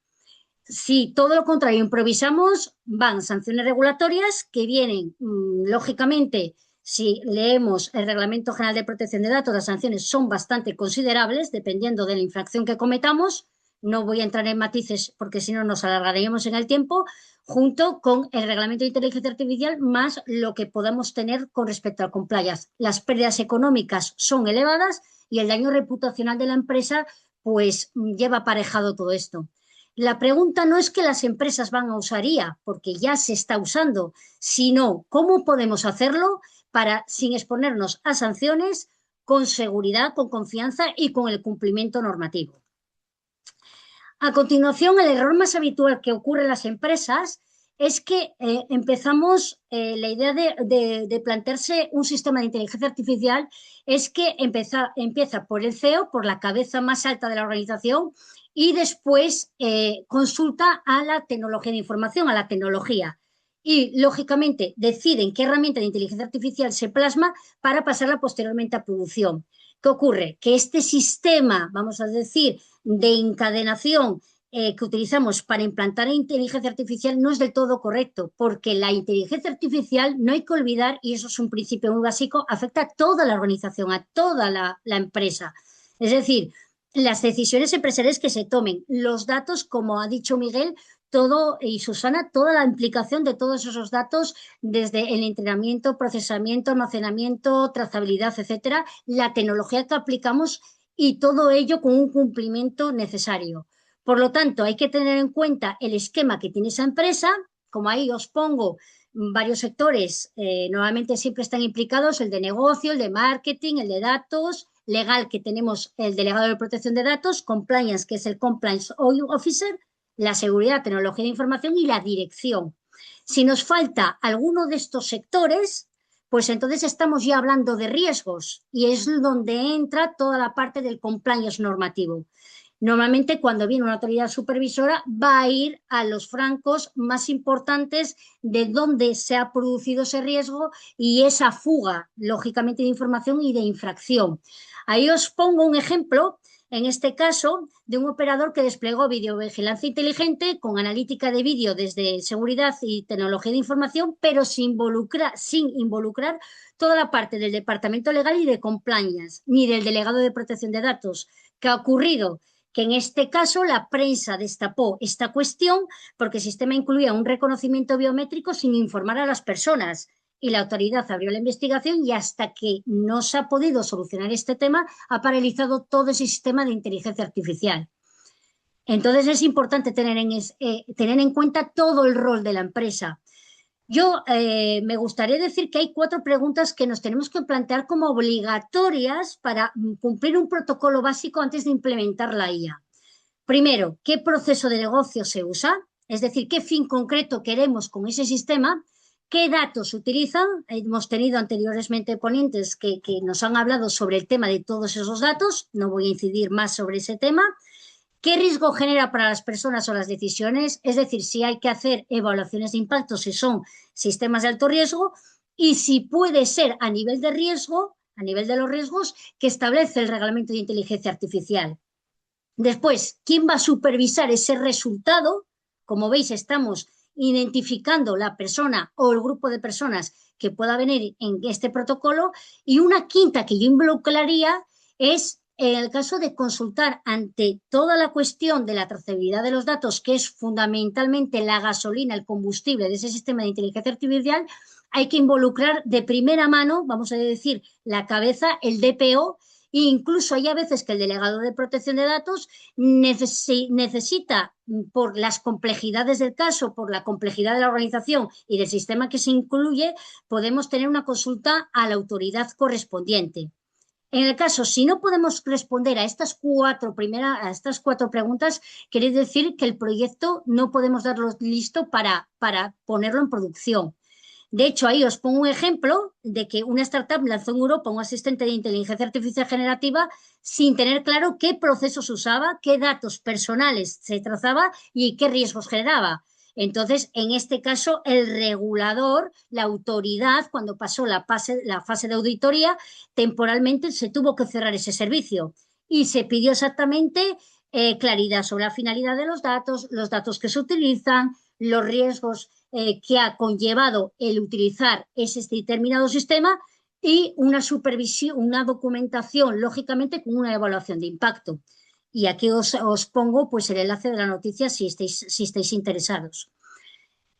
Si todo lo contrario improvisamos, van sanciones regulatorias que vienen, lógicamente, si leemos el Reglamento General de Protección de Datos, las sanciones son bastante considerables, dependiendo de la infracción que cometamos. No voy a entrar en matices porque si no nos alargaríamos en el tiempo, junto con el Reglamento de Inteligencia Artificial, más lo que podamos tener con respecto al compliance. Las pérdidas económicas son elevadas y el daño reputacional de la empresa, pues, lleva aparejado todo esto. La pregunta no es que las empresas van a usar IA, porque ya se está usando, sino cómo podemos hacerlo para, sin exponernos a sanciones, con seguridad, con confianza y con el cumplimiento normativo. A continuación, el error más habitual que ocurre en las empresas es que empezamos, la idea de plantearse un sistema de inteligencia artificial es que empieza por el CEO, por la cabeza más alta de la organización, y después consulta a la tecnología de información, a la tecnología. Y, lógicamente, deciden qué herramienta de inteligencia artificial se plasma para pasarla posteriormente a producción. ¿Qué ocurre? Que este sistema, vamos a decir, de encadenación que utilizamos para implantar inteligencia artificial no es del todo correcto, porque la inteligencia artificial, no hay que olvidar, y eso es un principio muy básico, afecta a toda la organización, a toda la empresa. Es decir, las decisiones empresariales que se tomen, los datos, como ha dicho Miguel, todo, y Susana, toda la implicación de todos esos datos, desde el entrenamiento, procesamiento, almacenamiento, trazabilidad, etcétera, la tecnología que aplicamos y todo ello con un cumplimiento necesario. Por lo tanto, hay que tener en cuenta el esquema que tiene esa empresa. Como ahí os pongo varios sectores, normalmente siempre están implicados el de negocio, el de marketing, el de datos, legal, que tenemos el delegado de protección de datos, compliance, que es el compliance officer, la seguridad, tecnología de información y la dirección. Si nos falta alguno de estos sectores, pues entonces estamos ya hablando de riesgos y es donde entra toda la parte del compliance normativo. Normalmente cuando viene una autoridad supervisora va a ir a los francos más importantes de dónde se ha producido ese riesgo y esa fuga, lógicamente, de información y de infracción. Ahí os pongo un ejemplo, en este caso, de un operador que desplegó videovigilancia inteligente con analítica de vídeo desde seguridad y tecnología de información, pero sin involucrar toda la parte del departamento legal y de compliance, ni del delegado de protección de datos. ¿Qué ha ocurrido? Que en este caso la prensa destapó esta cuestión porque el sistema incluía un reconocimiento biométrico sin informar a las personas y la autoridad abrió la investigación y hasta que no se ha podido solucionar este tema ha paralizado todo ese sistema de inteligencia artificial. Entonces es importante tener en cuenta todo el rol de la empresa. Yo me gustaría decir que hay 4 preguntas que nos tenemos que plantear como obligatorias para cumplir un protocolo básico antes de implementar la IA. Primero, ¿qué proceso de negocio se usa? Es decir, ¿qué fin concreto queremos con ese sistema? ¿Qué datos se utilizan? Hemos tenido anteriormente ponentes que nos han hablado sobre el tema de todos esos datos. No voy a incidir más sobre ese tema. ¿Qué riesgo genera para las personas o las decisiones? Es decir, si hay que hacer evaluaciones de impacto, si son sistemas de alto riesgo, y si puede ser a nivel de riesgo, a nivel de los riesgos que establece el Reglamento de Inteligencia Artificial. Después, ¿quién va a supervisar ese resultado? Como veis, estamos identificando la persona o el grupo de personas que pueda venir en este protocolo. Y una quinta que yo involucraría es en el caso de consultar ante toda la cuestión de la trazabilidad de los datos, que es fundamentalmente la gasolina, el combustible de ese sistema de inteligencia artificial, hay que involucrar de primera mano, vamos a decir, la cabeza, el DPO, e incluso hay a veces que el delegado de protección de datos necesita, por las complejidades del caso, por la complejidad de la organización y del sistema que se incluye, podemos tener una consulta a la autoridad correspondiente. En el caso, si no podemos responder a estas cuatro preguntas, quiere decir que el proyecto no podemos darlo listo para ponerlo en producción. De hecho, ahí os pongo un ejemplo de que una startup lanzó en Europa un asistente de inteligencia artificial generativa sin tener claro qué procesos usaba, qué datos personales se trazaba y qué riesgos generaba. Entonces, en este caso, el regulador, la autoridad, cuando pasó la fase de auditoría, temporalmente se tuvo que cerrar ese servicio y se pidió exactamente claridad sobre la finalidad de los datos que se utilizan, los riesgos que ha conllevado el utilizar ese determinado sistema y una supervisión, una documentación, lógicamente, con una evaluación de impacto. Y aquí os pongo pues, el enlace de la noticia si estáis interesados.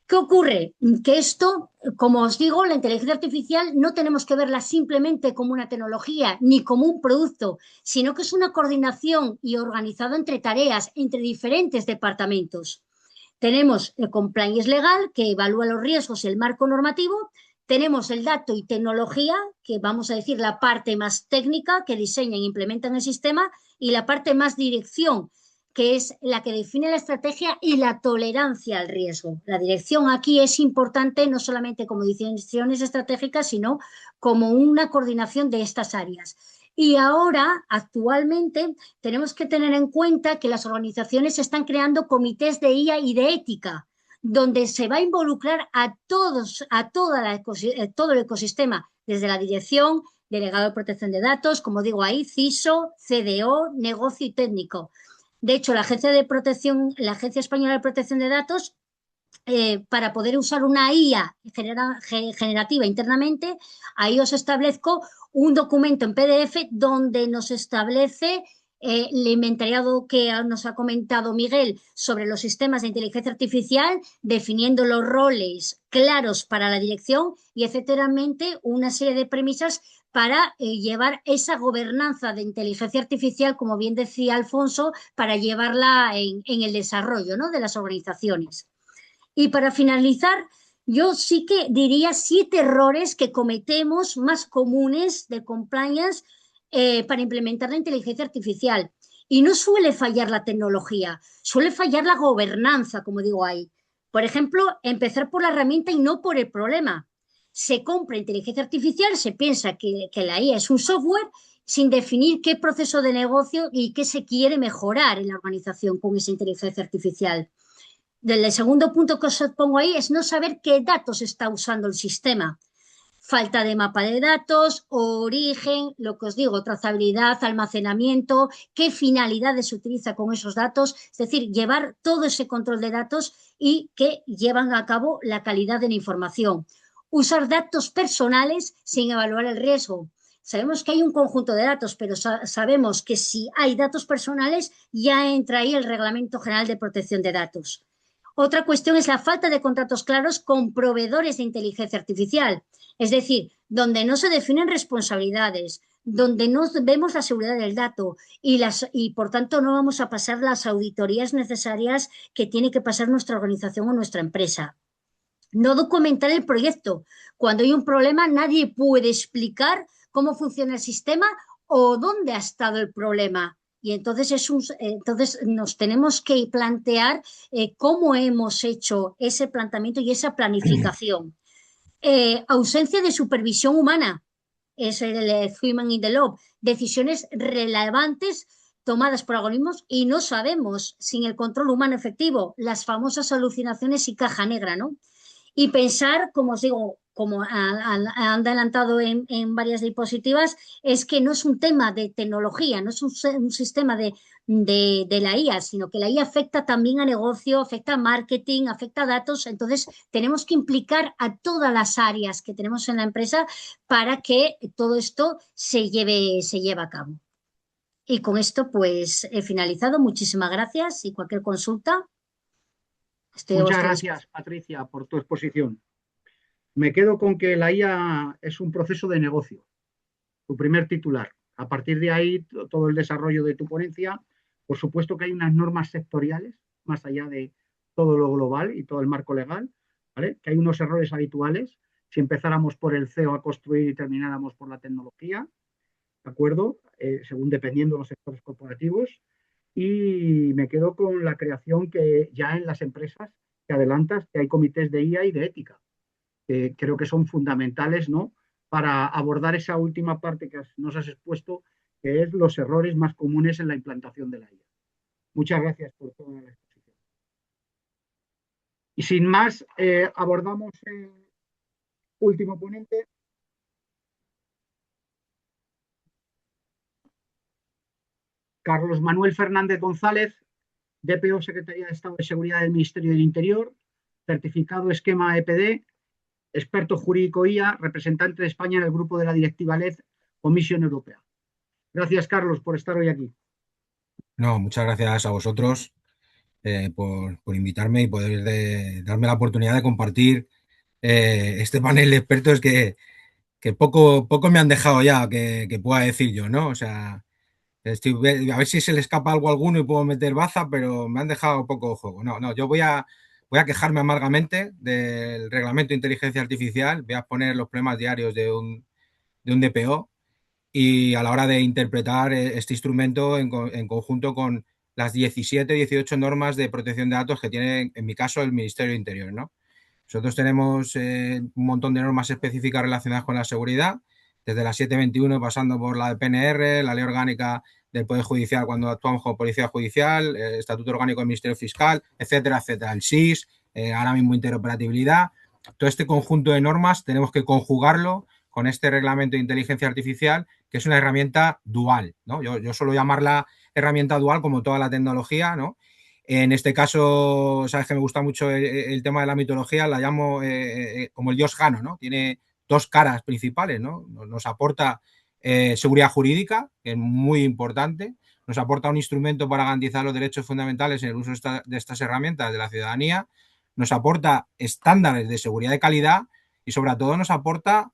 ¿Qué ocurre? Que esto, como os digo, la inteligencia artificial no tenemos que verla simplemente como una tecnología ni como un producto, sino que es una coordinación y organizado entre tareas, entre diferentes departamentos. Tenemos el compliance legal, que evalúa los riesgos y el marco normativo. Tenemos el dato y tecnología, que vamos a decir la parte más técnica, que diseñan e implementan el sistema, y la parte más dirección, que es la que define la estrategia y la tolerancia al riesgo. La dirección aquí es importante no solamente como decisiones estratégicas, sino como una coordinación de estas áreas. Y ahora, actualmente, tenemos que tener en cuenta que las organizaciones están creando comités de IA y de ética, donde se va a involucrar a todo el ecosistema, desde la dirección, delegado de protección de datos, como digo ahí, CISO, CDO, negocio y técnico. De hecho, la Agencia Española de Protección de Datos, para poder usar una IA generativa internamente, ahí os establezco un documento en PDF donde nos establece el inventariado que nos ha comentado Miguel sobre los sistemas de inteligencia artificial, definiendo los roles claros para la dirección y etcéteramente una serie de premisas para llevar esa gobernanza de inteligencia artificial, como bien decía Alfonso, para llevarla en el desarrollo, ¿no?, de las organizaciones. Y para finalizar, yo sí que diría 7 errores que cometemos más comunes de compliance para implementar la inteligencia artificial. Y no suele fallar la tecnología, suele fallar la gobernanza, como digo ahí. Por ejemplo, empezar por la herramienta y no por el problema. Se compra inteligencia artificial, se piensa que la IA es un software sin definir qué proceso de negocio y qué se quiere mejorar en la organización con esa inteligencia artificial. El segundo punto que os pongo ahí es no saber qué datos está usando el sistema. Falta de mapa de datos, origen, lo que os digo, trazabilidad, almacenamiento, qué finalidades se utiliza con esos datos, es decir, llevar todo ese control de datos y que llevan a cabo la calidad de la información. Usar datos personales sin evaluar el riesgo. Sabemos que hay un conjunto de datos, pero sabemos que si hay datos personales ya entra ahí el Reglamento General de Protección de Datos. Otra cuestión es la falta de contratos claros con proveedores de inteligencia artificial, es decir, donde no se definen responsabilidades, donde no vemos la seguridad del dato y por tanto no vamos a pasar las auditorías necesarias que tiene que pasar nuestra organización o nuestra empresa. No documentar el proyecto. Cuando hay un problema nadie puede explicar cómo funciona el sistema o dónde ha estado el problema. Y entonces, entonces nos tenemos que plantear cómo hemos hecho ese planteamiento y esa planificación. Ausencia de supervisión humana, es el Human in the Loop. Decisiones relevantes tomadas por algoritmos y no sabemos, sin el control humano efectivo, las famosas alucinaciones y caja negra, ¿no? Y pensar, como os digo, como han adelantado en varias diapositivas, es que no es un tema de tecnología, no es un sistema de la IA, sino que la IA afecta también a negocio, afecta a marketing, afecta a datos. Entonces, tenemos que implicar a todas las áreas que tenemos en la empresa para que todo esto se lleve a cabo. Y con esto, pues, he finalizado. Muchísimas gracias y cualquier consulta. Muchas gracias, Patricia, por tu exposición. Me quedo con que la IA es un proceso de negocio, tu primer titular. A partir de ahí, todo el desarrollo de tu ponencia, por supuesto que hay unas normas sectoriales, más allá de todo lo global y todo el marco legal, ¿vale? Que hay unos errores habituales. Si empezáramos por el CEO a construir y termináramos por la tecnología, ¿de acuerdo? Según dependiendo de los sectores corporativos. Y me quedo con la creación que ya en las empresas que adelantas, que hay comités de IA y de ética, que creo que son fundamentales, ¿no? Para abordar esa última parte que nos has expuesto, que es los errores más comunes en la implantación de la IA. Muchas gracias por toda la exposición. Y sin más, abordamos el último ponente. Carlos Manuel Fernández González, DPO Secretaría de Estado de Seguridad del Ministerio del Interior, certificado esquema EPD, experto jurídico IA, representante de España en el grupo de la directiva LED, Comisión Europea. Gracias, Carlos, por estar hoy aquí. No, muchas gracias a vosotros por invitarme y poder darme la oportunidad de compartir este panel de expertos que poco me han dejado ya que pueda decir yo, ¿no? O sea, a ver si se le escapa algo a alguno y puedo meter baza, pero me han dejado poco juego. No, yo voy a quejarme amargamente del reglamento de inteligencia artificial, voy a exponer los problemas diarios de un DPO y a la hora de interpretar este instrumento en conjunto con las 17, 18 normas de protección de datos que tiene, en mi caso, el Ministerio del Interior, ¿no? Nosotros tenemos un montón de normas específicas relacionadas con la seguridad, desde la 721 pasando por la de PNR, la Ley Orgánica del Poder Judicial cuando actuamos como Policía Judicial, el Estatuto Orgánico del Ministerio Fiscal, etcétera, etcétera, el SIS, ahora mismo interoperabilidad. Todo este conjunto de normas tenemos que conjugarlo con este reglamento de inteligencia artificial, que es una herramienta dual, ¿no? Yo suelo llamarla herramienta dual como toda la tecnología, ¿no? En este caso, sabes que me gusta mucho el tema de la mitología, la llamo como el dios Jano, ¿no? Tiene dos caras principales, ¿no? Nos aporta seguridad jurídica, que es muy importante, nos aporta un instrumento para garantizar los derechos fundamentales en el uso de estas herramientas de la ciudadanía, nos aporta estándares de seguridad de calidad y sobre todo nos aporta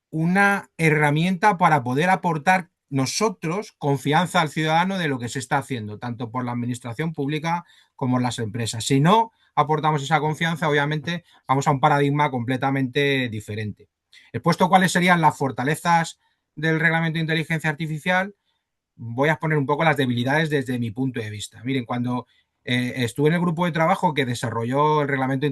una herramienta para poder aportar nosotros confianza al ciudadano de lo que se está haciendo, tanto por la administración pública como las empresas. Si no aportamos esa confianza, obviamente vamos a un paradigma completamente diferente. Expuesto cuáles serían las fortalezas del reglamento de inteligencia artificial, voy a exponer un poco las debilidades desde mi punto de vista. Miren, cuando estuve en el grupo de trabajo que desarrolló el Reglamento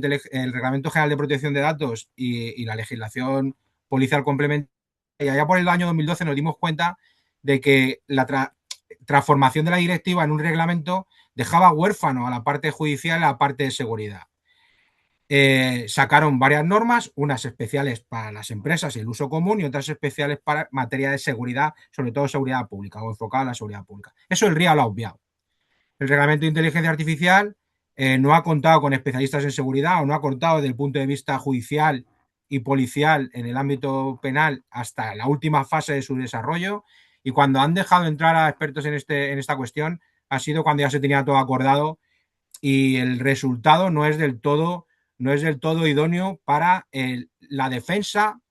General de Protección de Datos y la legislación policial complementaria, y allá por el año 2012 nos dimos cuenta de que la transformación de la directiva en un reglamento dejaba huérfano a la parte judicial y a la parte de seguridad. Sacaron varias normas, unas especiales para las empresas y el uso común y otras especiales para materia de seguridad, sobre todo seguridad pública o enfocada a la seguridad pública. Eso el RIA lo ha obviado. El reglamento de inteligencia artificial no ha contado con especialistas en seguridad o no ha contado desde el punto de vista judicial y policial en el ámbito penal hasta la última fase de su desarrollo, y cuando han dejado entrar a expertos en esta cuestión ha sido cuando ya se tenía todo acordado y el resultado no es del todo idóneo para la defensa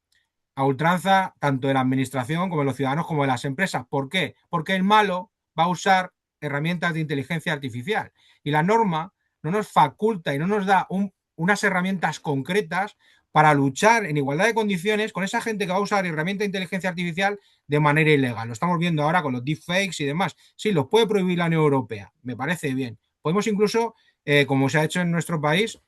a ultranza tanto de la administración como de los ciudadanos como de las empresas. ¿Por qué? Porque el malo va a usar herramientas de inteligencia artificial y la norma no nos faculta y no nos da unas herramientas concretas para luchar en igualdad de condiciones con esa gente que va a usar herramientas de inteligencia artificial de manera ilegal. Lo estamos viendo ahora con los deepfakes y demás. Sí, los puede prohibir la Unión Europea, me parece bien. Podemos incluso, como se ha hecho en nuestro país,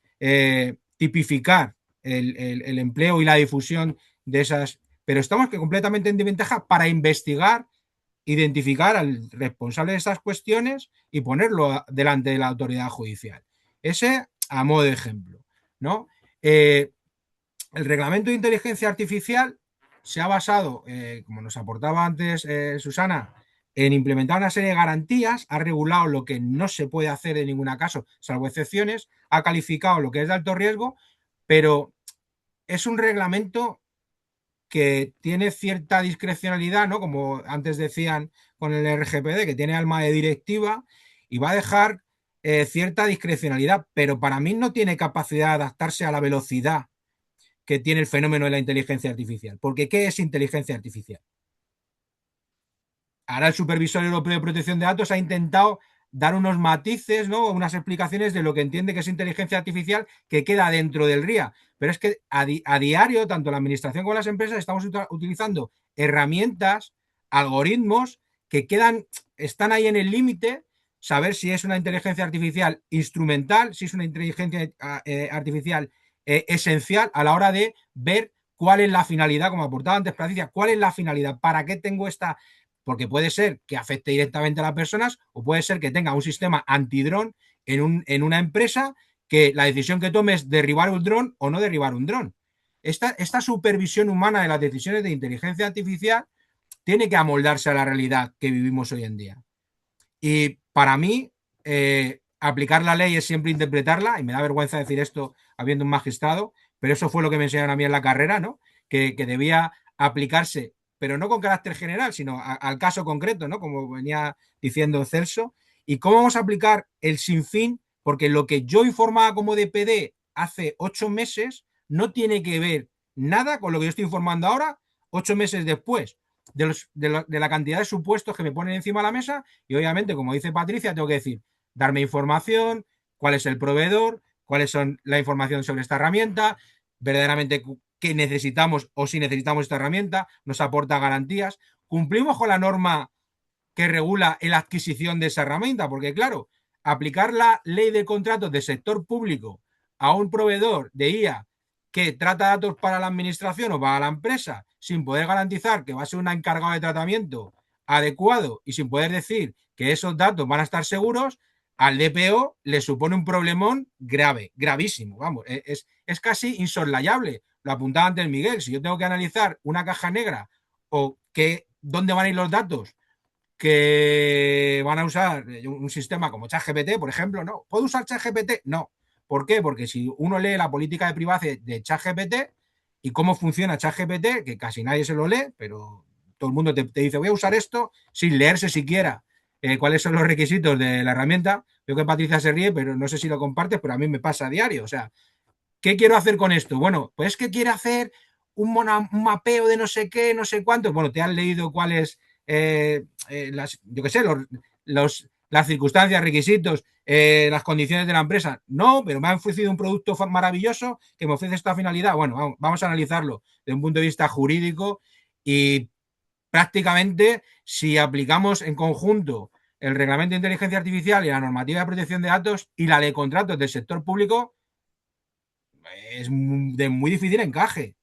tipificar el empleo y la difusión de esas, pero estamos completamente en desventaja para investigar, identificar al responsable de estas cuestiones y ponerlo delante de la autoridad judicial. Ese a modo de ejemplo, ¿no? El reglamento de inteligencia artificial se ha basado, como nos aportaba antes Susana, en implementar una serie de garantías, ha regulado lo que no se puede hacer en ningún caso, salvo excepciones, ha calificado lo que es de alto riesgo, pero es un reglamento que tiene cierta discrecionalidad, ¿no? Como antes decían con el RGPD, que tiene alma de directiva y va a dejar cierta discrecionalidad, pero para mí no tiene capacidad de adaptarse a la velocidad que tiene el fenómeno de la inteligencia artificial. Porque ¿qué es inteligencia artificial? Ahora el Supervisor Europeo de Protección de Datos ha intentado dar unos matices, ¿no? Unas explicaciones de lo que entiende que es inteligencia artificial que queda dentro del RIA. Pero es que a diario, tanto la administración como las empresas, estamos utilizando herramientas, algoritmos que están ahí en el límite, saber si es una inteligencia artificial instrumental, si es una inteligencia artificial esencial a la hora de ver cuál es la finalidad, como aportaba antes Patricia, cuál es la finalidad, para qué tengo esta... Porque puede ser que afecte directamente a las personas o puede ser que tenga un sistema antidrón en una empresa que la decisión que tome es derribar un dron o no derribar un dron. Esta supervisión humana de las decisiones de inteligencia artificial tiene que amoldarse a la realidad que vivimos hoy en día. Y para mí, aplicar la ley es siempre interpretarla, y me da vergüenza decir esto habiendo un magistrado, pero eso fue lo que me enseñaron a mí en la carrera, ¿no? Que debía aplicarse, pero no con carácter general, sino al caso concreto, ¿no? Como venía diciendo Celso. ¿Y cómo vamos a aplicar el sinfín? Porque lo que yo informaba como DPD hace 8 meses no tiene que ver nada con lo que yo estoy informando ahora, 8 meses después, de la cantidad de supuestos que me ponen encima de la mesa. Y obviamente, como dice Patricia, tengo que decir, darme información, cuál es el proveedor, cuáles son la información sobre esta herramienta, verdaderamente que necesitamos o si necesitamos esta herramienta, nos aporta garantías, cumplimos con la norma que regula la adquisición de esa herramienta, porque claro, aplicar la ley de contratos del sector público a un proveedor de IA que trata datos para la administración o para la empresa sin poder garantizar que va a ser un encargado de tratamiento adecuado y sin poder decir que esos datos van a estar seguros, al DPO le supone un problemón grave, gravísimo, vamos, es casi insoslayable. Lo apuntaba antes Miguel, si yo tengo que analizar una caja negra o dónde van a ir los datos que van a usar un sistema como ChatGPT, por ejemplo, ¿no? ¿Puedo usar ChatGPT? No. ¿Por qué? Porque si uno lee la política de privacidad de ChatGPT y cómo funciona ChatGPT, que casi nadie se lo lee, pero todo el mundo te dice, voy a usar esto sin leerse siquiera cuáles son los requisitos de la herramienta. Veo que Patricia se ríe, pero no sé si lo compartes, pero a mí me pasa a diario. O sea, ¿qué quiero hacer con esto? Bueno, pues que quiere hacer un mapeo de no sé qué, no sé cuántos. Bueno, te han leído cuáles, yo qué sé, las circunstancias, requisitos, las condiciones de la empresa. No, pero me han ofrecido un producto maravilloso que me ofrece esta finalidad. Bueno, vamos a analizarlo desde un punto de vista jurídico y prácticamente si aplicamos en conjunto el reglamento de inteligencia artificial y la normativa de protección de datos y la ley de contratos del sector público, es de muy difícil encaje.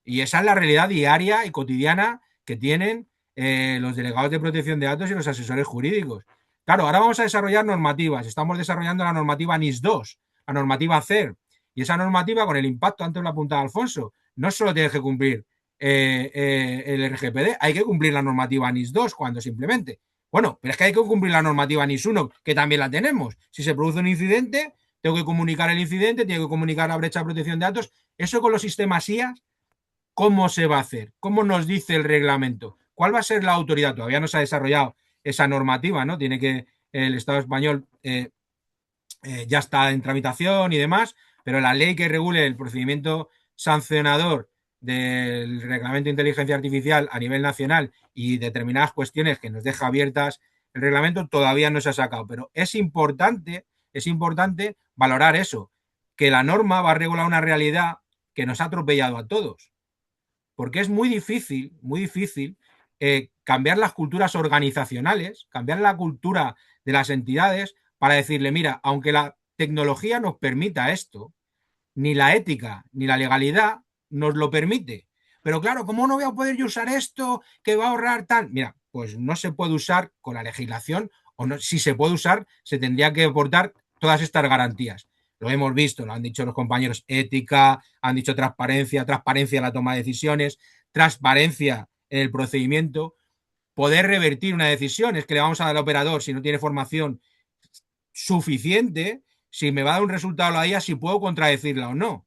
Y esa es la realidad diaria y cotidiana que tienen los delegados de protección de datos y los asesores jurídicos. Claro, ahora vamos a desarrollar normativas. Estamos desarrollando la normativa NIS2, la normativa CER. Y esa normativa, con el impacto, antes lo apuntaba Alfonso, no solo tiene que cumplir el RGPD, hay que cumplir la normativa NIS2 cuando simplemente. Bueno, pero es que hay que cumplir la normativa NIS1, que también la tenemos. Si se produce un incidente, tengo que comunicar el incidente, tengo que comunicar la brecha de protección de datos. Eso con los sistemas IA, ¿cómo se va a hacer? ¿Cómo nos dice el reglamento? ¿Cuál va a ser la autoridad? Todavía no se ha desarrollado esa normativa, ¿no? Tiene que el Estado español ya está en tramitación y demás, pero la ley que regule el procedimiento sancionador del reglamento de inteligencia artificial a nivel nacional y determinadas cuestiones que nos deja abiertas el reglamento todavía no se ha sacado, pero es importante valorar eso, que la norma va a regular una realidad que nos ha atropellado a todos, porque es muy difícil cambiar las culturas organizacionales, cambiar la cultura de las entidades para decirle, mira, aunque la tecnología nos permita esto, ni la ética ni la legalidad nos lo permite. Pero claro, ¿cómo no voy a poder yo usar esto que va a ahorrar tal? Mira, pues no se puede usar con la legislación, o no, si se puede usar, se tendría que aportar todas estas garantías. Lo hemos visto, lo han dicho los compañeros, ética, han dicho transparencia en la toma de decisiones, transparencia en el procedimiento, poder revertir una decisión. Es que le vamos a dar al operador, si no tiene formación suficiente, si me va a dar un resultado a la IA, si puedo contradecirla o no.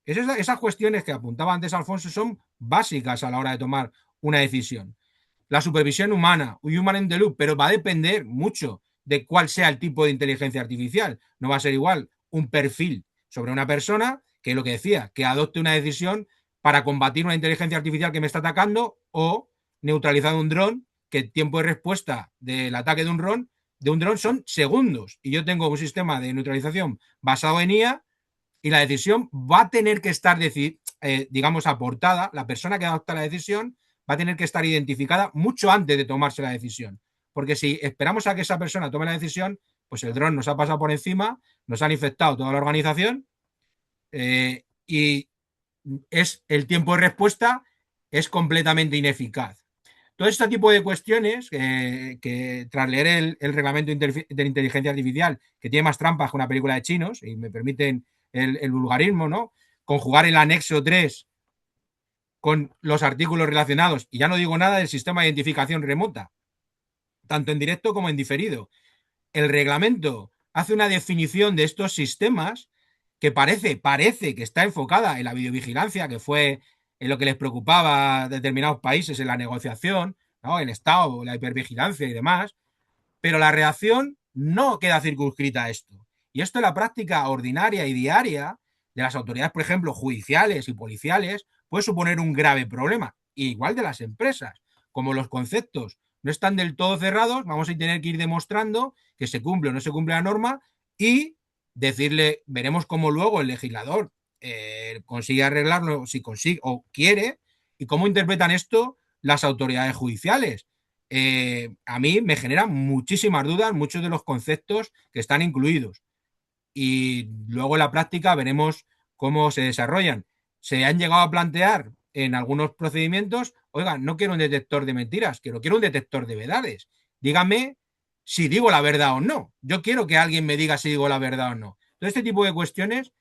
Esas cuestiones que apuntaba antes Alfonso son básicas a la hora de tomar una decisión. La supervisión humana, human in the loop, pero va a depender mucho de cuál sea el tipo de inteligencia artificial. No va a ser igual un perfil sobre una persona que es lo que decía, que adopte una decisión para combatir una inteligencia artificial que me está atacando o neutralizar un dron, que el tiempo de respuesta del ataque de un dron son segundos. Y yo tengo un sistema de neutralización basado en IA y la decisión va a tener que estar, digamos, aportada. La persona que adopta la decisión va a tener que estar identificada mucho antes de tomarse la decisión. Porque si esperamos a que esa persona tome la decisión, pues el dron nos ha pasado por encima, nos han infectado toda la organización y el tiempo de respuesta es completamente ineficaz. Todo este tipo de cuestiones que tras leer el reglamento de inteligencia artificial, que tiene más trampas que una película de chinos, y me permiten el vulgarismo, ¿no? Conjugar el anexo 3 con los artículos relacionados, y ya no digo nada del sistema de identificación remota, tanto en directo como en diferido. El reglamento hace una definición de estos sistemas que parece que está enfocada en la videovigilancia, que fue en lo que les preocupaba a determinados países en la negociación, ¿no? El Estado, la hipervigilancia y demás, pero la reacción no queda circunscrita a esto. Y esto en la práctica ordinaria y diaria de las autoridades, por ejemplo, judiciales y policiales, puede suponer un grave problema. Igual de las empresas. Como los conceptos no están del todo cerrados, vamos a tener que ir demostrando que se cumple o no se cumple la norma y decirle, veremos cómo luego el legislador consigue arreglarlo, si consigue o quiere, y cómo interpretan esto las autoridades judiciales. A mí me generan muchísimas dudas muchos de los conceptos que están incluidos. Y luego en la práctica veremos cómo se desarrollan. Se han llegado a plantear en algunos procedimientos, oiga, no quiero un detector de mentiras, quiero un detector de verdades. Dígame si digo la verdad o no. Yo quiero que alguien me diga si digo la verdad o no. Todo este tipo de cuestiones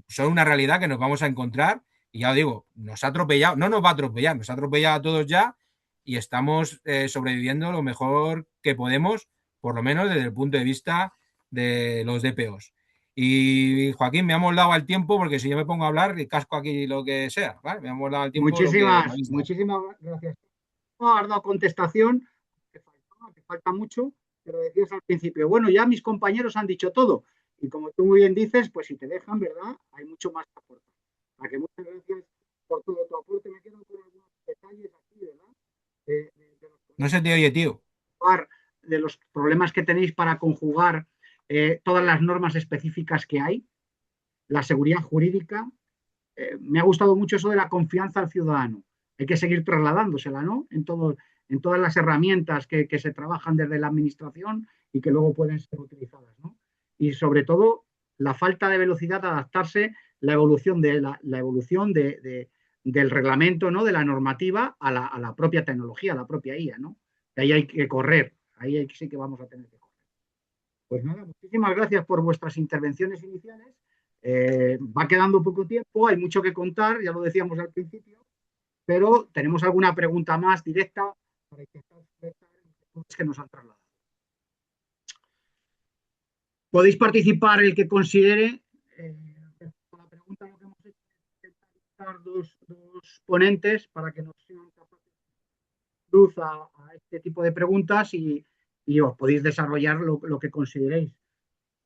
son una realidad que nos vamos a encontrar y ya os digo, nos ha atropellado, no nos va a atropellar, nos ha atropellado a todos ya y estamos sobreviviendo lo mejor que podemos, por lo menos desde el punto de vista de los DPOs. Y Joaquín, me ha moldado al tiempo porque si yo me pongo a hablar, casco aquí lo que sea, ¿vale? Me ha moldado al tiempo muchísimas gracias. No has dado contestación, que falta mucho, pero decías al principio, bueno, ya mis compañeros han dicho todo. Y como tú muy bien dices, pues si te dejan, ¿verdad? Hay mucho más que aportar. Así que muchas gracias por todo tu aporte. Me quedo con algunos detalles aquí, ¿verdad? No se te oye, tío. De los problemas que tenéis para conjugar todas las normas específicas que hay, la seguridad jurídica. Me ha gustado mucho eso de la confianza al ciudadano. Hay que seguir trasladándosela, ¿no? En todas las herramientas que se trabajan desde la administración y que luego pueden ser utilizadas, ¿no? Y sobre todo, la falta de velocidad de adaptarse, la evolución del reglamento, ¿no? De la normativa a la propia tecnología, a la propia IA, ¿no? De ahí hay que correr, ahí sí que vamos a tener que correr. Pues nada, muchísimas gracias por vuestras intervenciones iniciales. Va quedando poco tiempo, hay mucho que contar, ya lo decíamos al principio, pero tenemos alguna pregunta más directa para intentar que nos han trasladado. Podéis participar el que considere. Con la pregunta lo que hemos hecho es intentar dos ponentes para que nos sean capaces de luz a este tipo de preguntas y os podéis desarrollar lo que consideréis.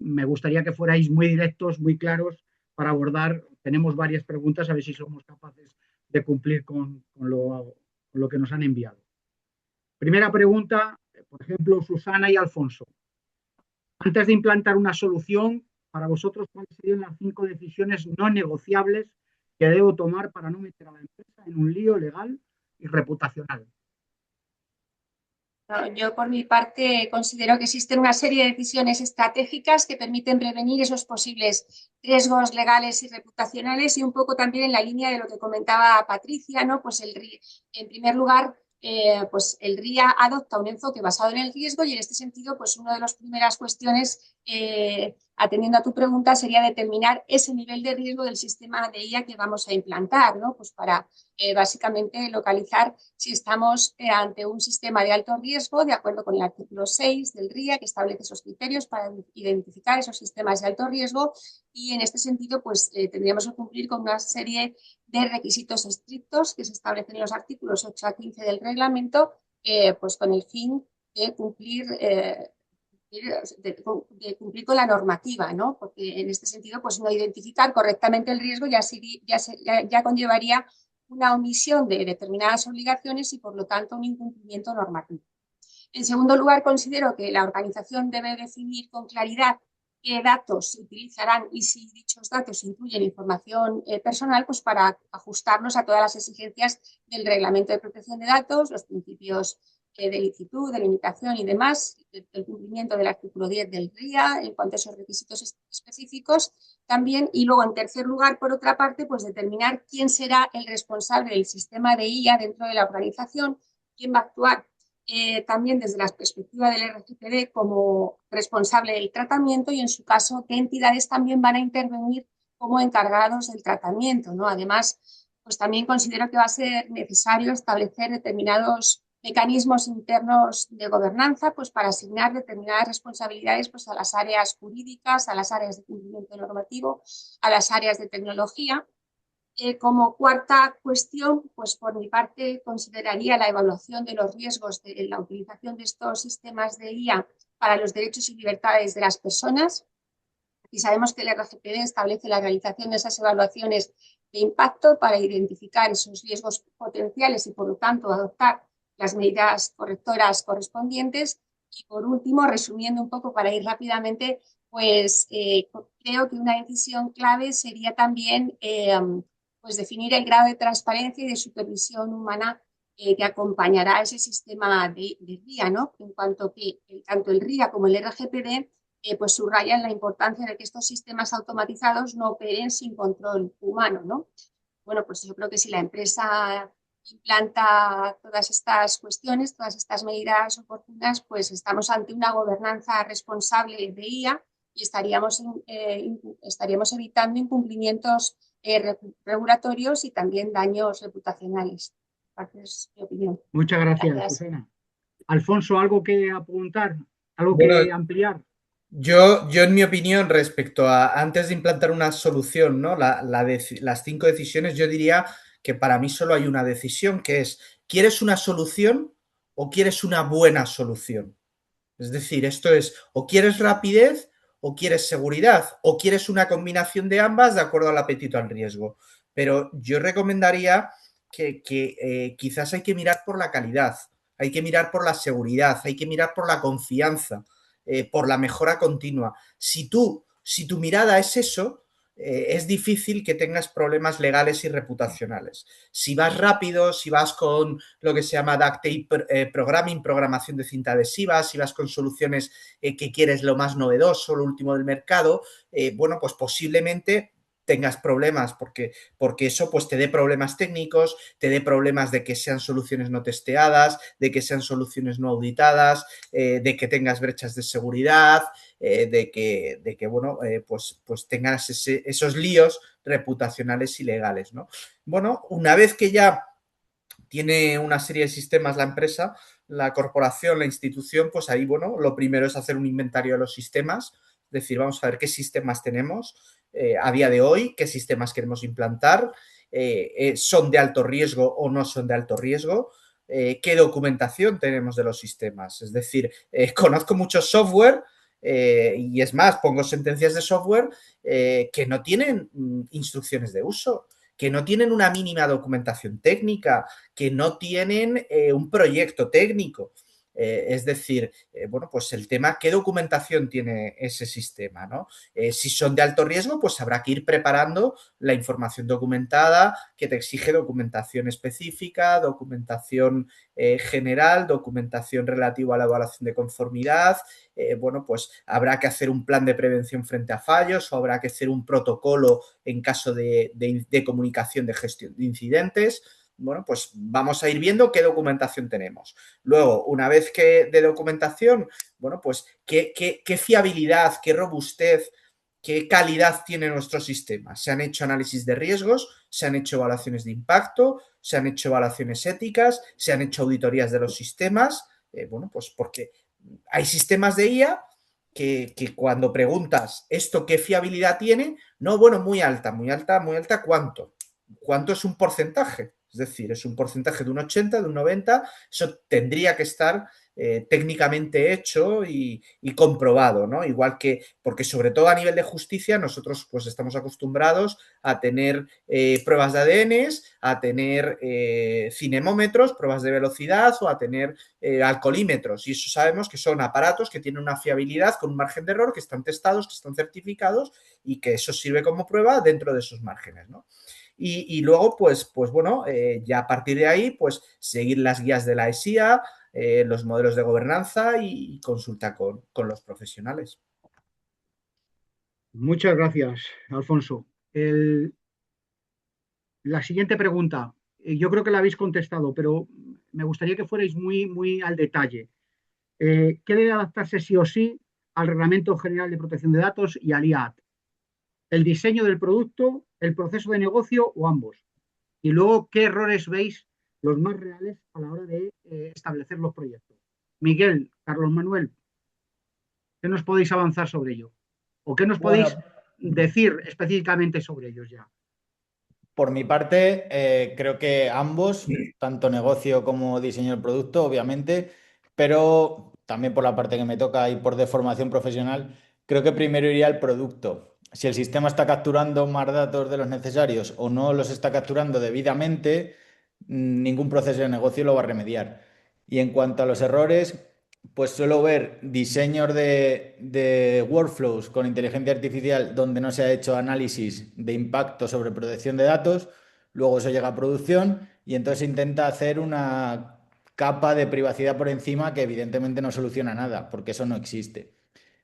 Me gustaría que fuerais muy directos, muy claros para abordar. Tenemos varias preguntas, a ver si somos capaces de cumplir con lo que nos han enviado. Primera pregunta, por ejemplo, Susana y Alfonso. Antes de implantar una solución, para vosotros, ¿cuáles serían las 5 decisiones no negociables que debo tomar para no meter a la empresa en un lío legal y reputacional? Yo, por mi parte, considero que existen una serie de decisiones estratégicas que permiten prevenir esos posibles riesgos legales y reputacionales y un poco también en la línea de lo que comentaba Patricia, ¿no? Pues en primer lugar, pues el RIA adopta un enfoque basado en el riesgo y en este sentido, pues una de las primeras cuestiones, atendiendo a tu pregunta, sería determinar ese nivel de riesgo del sistema de IA que vamos a implantar, ¿no? Pues para básicamente localizar si estamos ante un sistema de alto riesgo, de acuerdo con el artículo 6 del RIA, que establece esos criterios para identificar esos sistemas de alto riesgo y en este sentido, pues tendríamos que cumplir con una serie de requisitos estrictos que se establecen en los artículos 8 a 15 del reglamento, pues con el fin de cumplir de cumplir con la normativa, ¿no? Porque en este sentido, pues no identificar correctamente el riesgo ya conllevaría una omisión de determinadas obligaciones y, por lo tanto, un incumplimiento normativo. En segundo lugar, considero que la organización debe definir con claridad qué datos se utilizarán y si dichos datos incluyen información personal, pues para ajustarnos a todas las exigencias del Reglamento de Protección de Datos, los principios de licitud, de limitación y demás, el cumplimiento del artículo 10 del RIA en cuanto a esos requisitos específicos también. Y luego, en tercer lugar, por otra parte, pues determinar quién será el responsable del sistema de IA dentro de la organización, quién va a actuar también desde la perspectiva del RGPD como responsable del tratamiento y, en su caso, qué entidades también van a intervenir como encargados del tratamiento, ¿no? Además, pues también considero que va a ser necesario establecer determinados mecanismos internos de gobernanza, pues para asignar determinadas responsabilidades, pues a las áreas jurídicas, a las áreas de cumplimiento normativo, a las áreas de tecnología. Como cuarta cuestión, pues por mi parte consideraría la evaluación de los riesgos de la utilización de estos sistemas de IA para los derechos y libertades de las personas. Y sabemos que el RGPD establece la realización de esas evaluaciones de impacto para identificar esos riesgos potenciales y, por lo tanto, adoptar las medidas correctoras correspondientes. Y, por último, resumiendo un poco para ir rápidamente, pues creo que una decisión clave sería también pues definir el grado de transparencia y de supervisión humana que acompañará a ese sistema de RIA, ¿no? En cuanto que tanto el RIA como el RGPD pues subrayan la importancia de que estos sistemas automatizados no operen sin control humano, ¿no? Bueno, pues yo creo que si la empresa implanta todas estas cuestiones, todas estas medidas oportunas, pues estamos ante una gobernanza responsable de IA y estaríamos evitando incumplimientos regulatorios y también daños reputacionales. Esa es mi opinión. Muchas gracias, Susana. Alfonso, ¿algo que apuntar? ¿Algo Bueno, que ampliar? Yo, en mi opinión, respecto a antes de implantar una solución, ¿no? Las 5 decisiones, yo diría que para mí solo hay una decisión, que es, ¿quieres una solución o quieres una buena solución? Es decir, esto es, o quieres rapidez o quieres seguridad, o quieres una combinación de ambas de acuerdo al apetito al riesgo. Pero yo recomendaría que quizás hay que mirar por la calidad, hay que mirar por la seguridad, hay que mirar por la confianza, por la mejora continua. Si tu mirada es eso, es difícil que tengas problemas legales y reputacionales. Si vas rápido, si vas con lo que se llama duct tape programming, programación de cinta adhesiva, si vas con soluciones que quieres lo más novedoso, lo último del mercado, bueno, pues posiblemente tengas problemas porque eso pues te dé problemas técnicos, te dé problemas de que sean soluciones no testeadas, de que sean soluciones no auditadas, de que tengas brechas de seguridad, de que bueno, pues tengas esos líos reputacionales y legales, ¿no? Bueno, una vez que ya tiene una serie de sistemas la empresa, la corporación, la institución, pues ahí, bueno, lo primero es hacer un inventario de los sistemas, es decir, vamos a ver qué sistemas tenemos a día de hoy, qué sistemas queremos implantar, son de alto riesgo o no son de alto riesgo, qué documentación tenemos de los sistemas. Es decir, conozco mucho software y es más, pongo sentencias de software que no tienen instrucciones de uso, que no tienen una mínima documentación técnica, que no tienen un proyecto técnico. Es decir, bueno, pues el tema, ¿qué documentación tiene ese sistema, ¿no? Si son de alto riesgo, pues habrá que ir preparando la información documentada que te exige documentación específica, documentación general, documentación relativa a la evaluación de conformidad. Bueno, pues habrá que hacer un plan de prevención frente a fallos o habrá que hacer un protocolo en caso de comunicación de gestión de incidentes. Bueno, pues vamos a ir viendo qué documentación tenemos. Luego, una vez que de documentación, bueno, pues qué fiabilidad, qué robustez, qué calidad tiene nuestro sistema. Se han hecho análisis de riesgos, se han hecho evaluaciones de impacto, se han hecho evaluaciones éticas, se han hecho auditorías de los sistemas. Bueno, pues porque hay sistemas de IA que cuando preguntas ¿esto qué fiabilidad tiene? No, bueno, muy alta, ¿cuánto? ¿Cuánto es un porcentaje? Es decir, es un porcentaje de un 80, de un 90, eso tendría que estar técnicamente hecho y comprobado, ¿no? Igual que, porque sobre todo a nivel de justicia nosotros pues estamos acostumbrados a tener pruebas de ADNs, a tener cinemómetros, pruebas de velocidad o a tener alcoholímetros, y eso sabemos que son aparatos que tienen una fiabilidad con un margen de error, que están testados, que están certificados y que eso sirve como prueba dentro de esos márgenes, ¿no? Y luego, pues bueno, ya a partir de ahí, pues seguir las guías de la ESIA, los modelos de gobernanza y consulta con los profesionales. Muchas gracias, Alfonso. La siguiente pregunta, yo creo que la habéis contestado, pero me gustaría que fuerais muy al detalle. ¿Qué debe adaptarse sí o sí al Reglamento General de Protección de Datos y al IAT? ¿El diseño del producto, el proceso de negocio o ambos? Y luego, ¿qué errores veis los más reales a la hora de establecer los proyectos? Miguel, Carlos Manuel, ¿qué nos podéis avanzar sobre ello? ¿O qué nos podéis Bueno, decir específicamente sobre ellos ya? por mi parte, creo que ambos, tanto negocio como diseño del producto, obviamente, pero también por la parte que me toca y por deformación profesional, creo que primero iría el producto. Si el sistema está capturando más datos de los necesarios o no los está capturando debidamente, ningún proceso de negocio lo va a remediar. Y en cuanto a los errores, pues suelo ver diseños de workflows con inteligencia artificial donde no se ha hecho análisis de impacto sobre protección de datos, luego eso llega a producción y entonces se intenta hacer una capa de privacidad por encima que evidentemente no soluciona nada, porque eso no existe.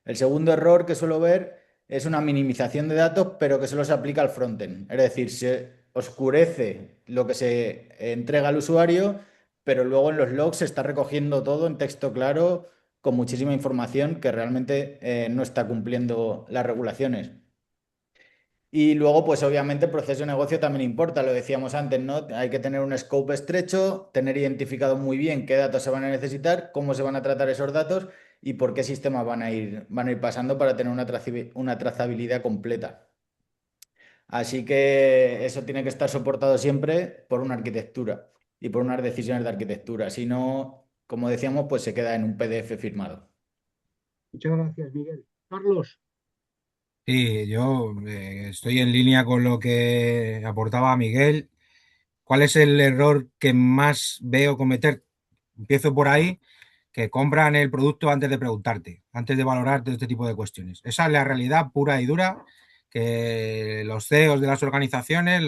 El segundo error que suelo ver es una minimización de datos, pero que solo se aplica al frontend. Es decir, se oscurece lo que se entrega al usuario, pero luego en los logs se está recogiendo todo en texto claro, con muchísima información que realmente no está cumpliendo las regulaciones. Y luego, pues obviamente el proceso de negocio también importa, lo decíamos antes, ¿no? Hay que tener un scope estrecho, tener identificado muy bien qué datos se van a necesitar, cómo se van a tratar esos datos y por qué sistemas van a ir pasando para tener una trazabilidad completa. Así que eso tiene que estar soportado siempre por una arquitectura y por unas decisiones de arquitectura. Si no, como decíamos, pues se queda en un PDF firmado. Muchas gracias, Miguel. Carlos. Sí, yo estoy en línea con lo que aportaba Miguel. ¿Cuál es el error que más veo cometer? Empiezo por ahí, que compran el producto antes de preguntarte, antes de valorar todo este tipo de cuestiones. Esa es la realidad pura y dura, que los CEOs de las organizaciones,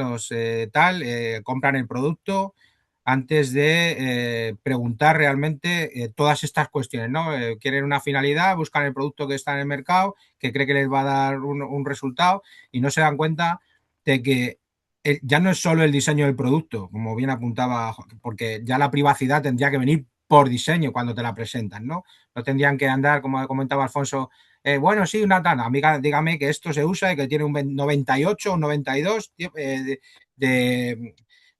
compran el producto antes de preguntar realmente todas estas cuestiones, ¿no? Quieren una finalidad, buscan el producto que está en el mercado, que cree que les va a dar un resultado y no se dan cuenta de que ya no es solo el diseño del producto, como bien apuntaba, porque ya la privacidad tendría que venir por diseño cuando te la presentan, ¿no? No tendrían que andar, como comentaba Alfonso, bueno, sí, una tana, amiga, dígame que esto se usa y que tiene un 98 o 92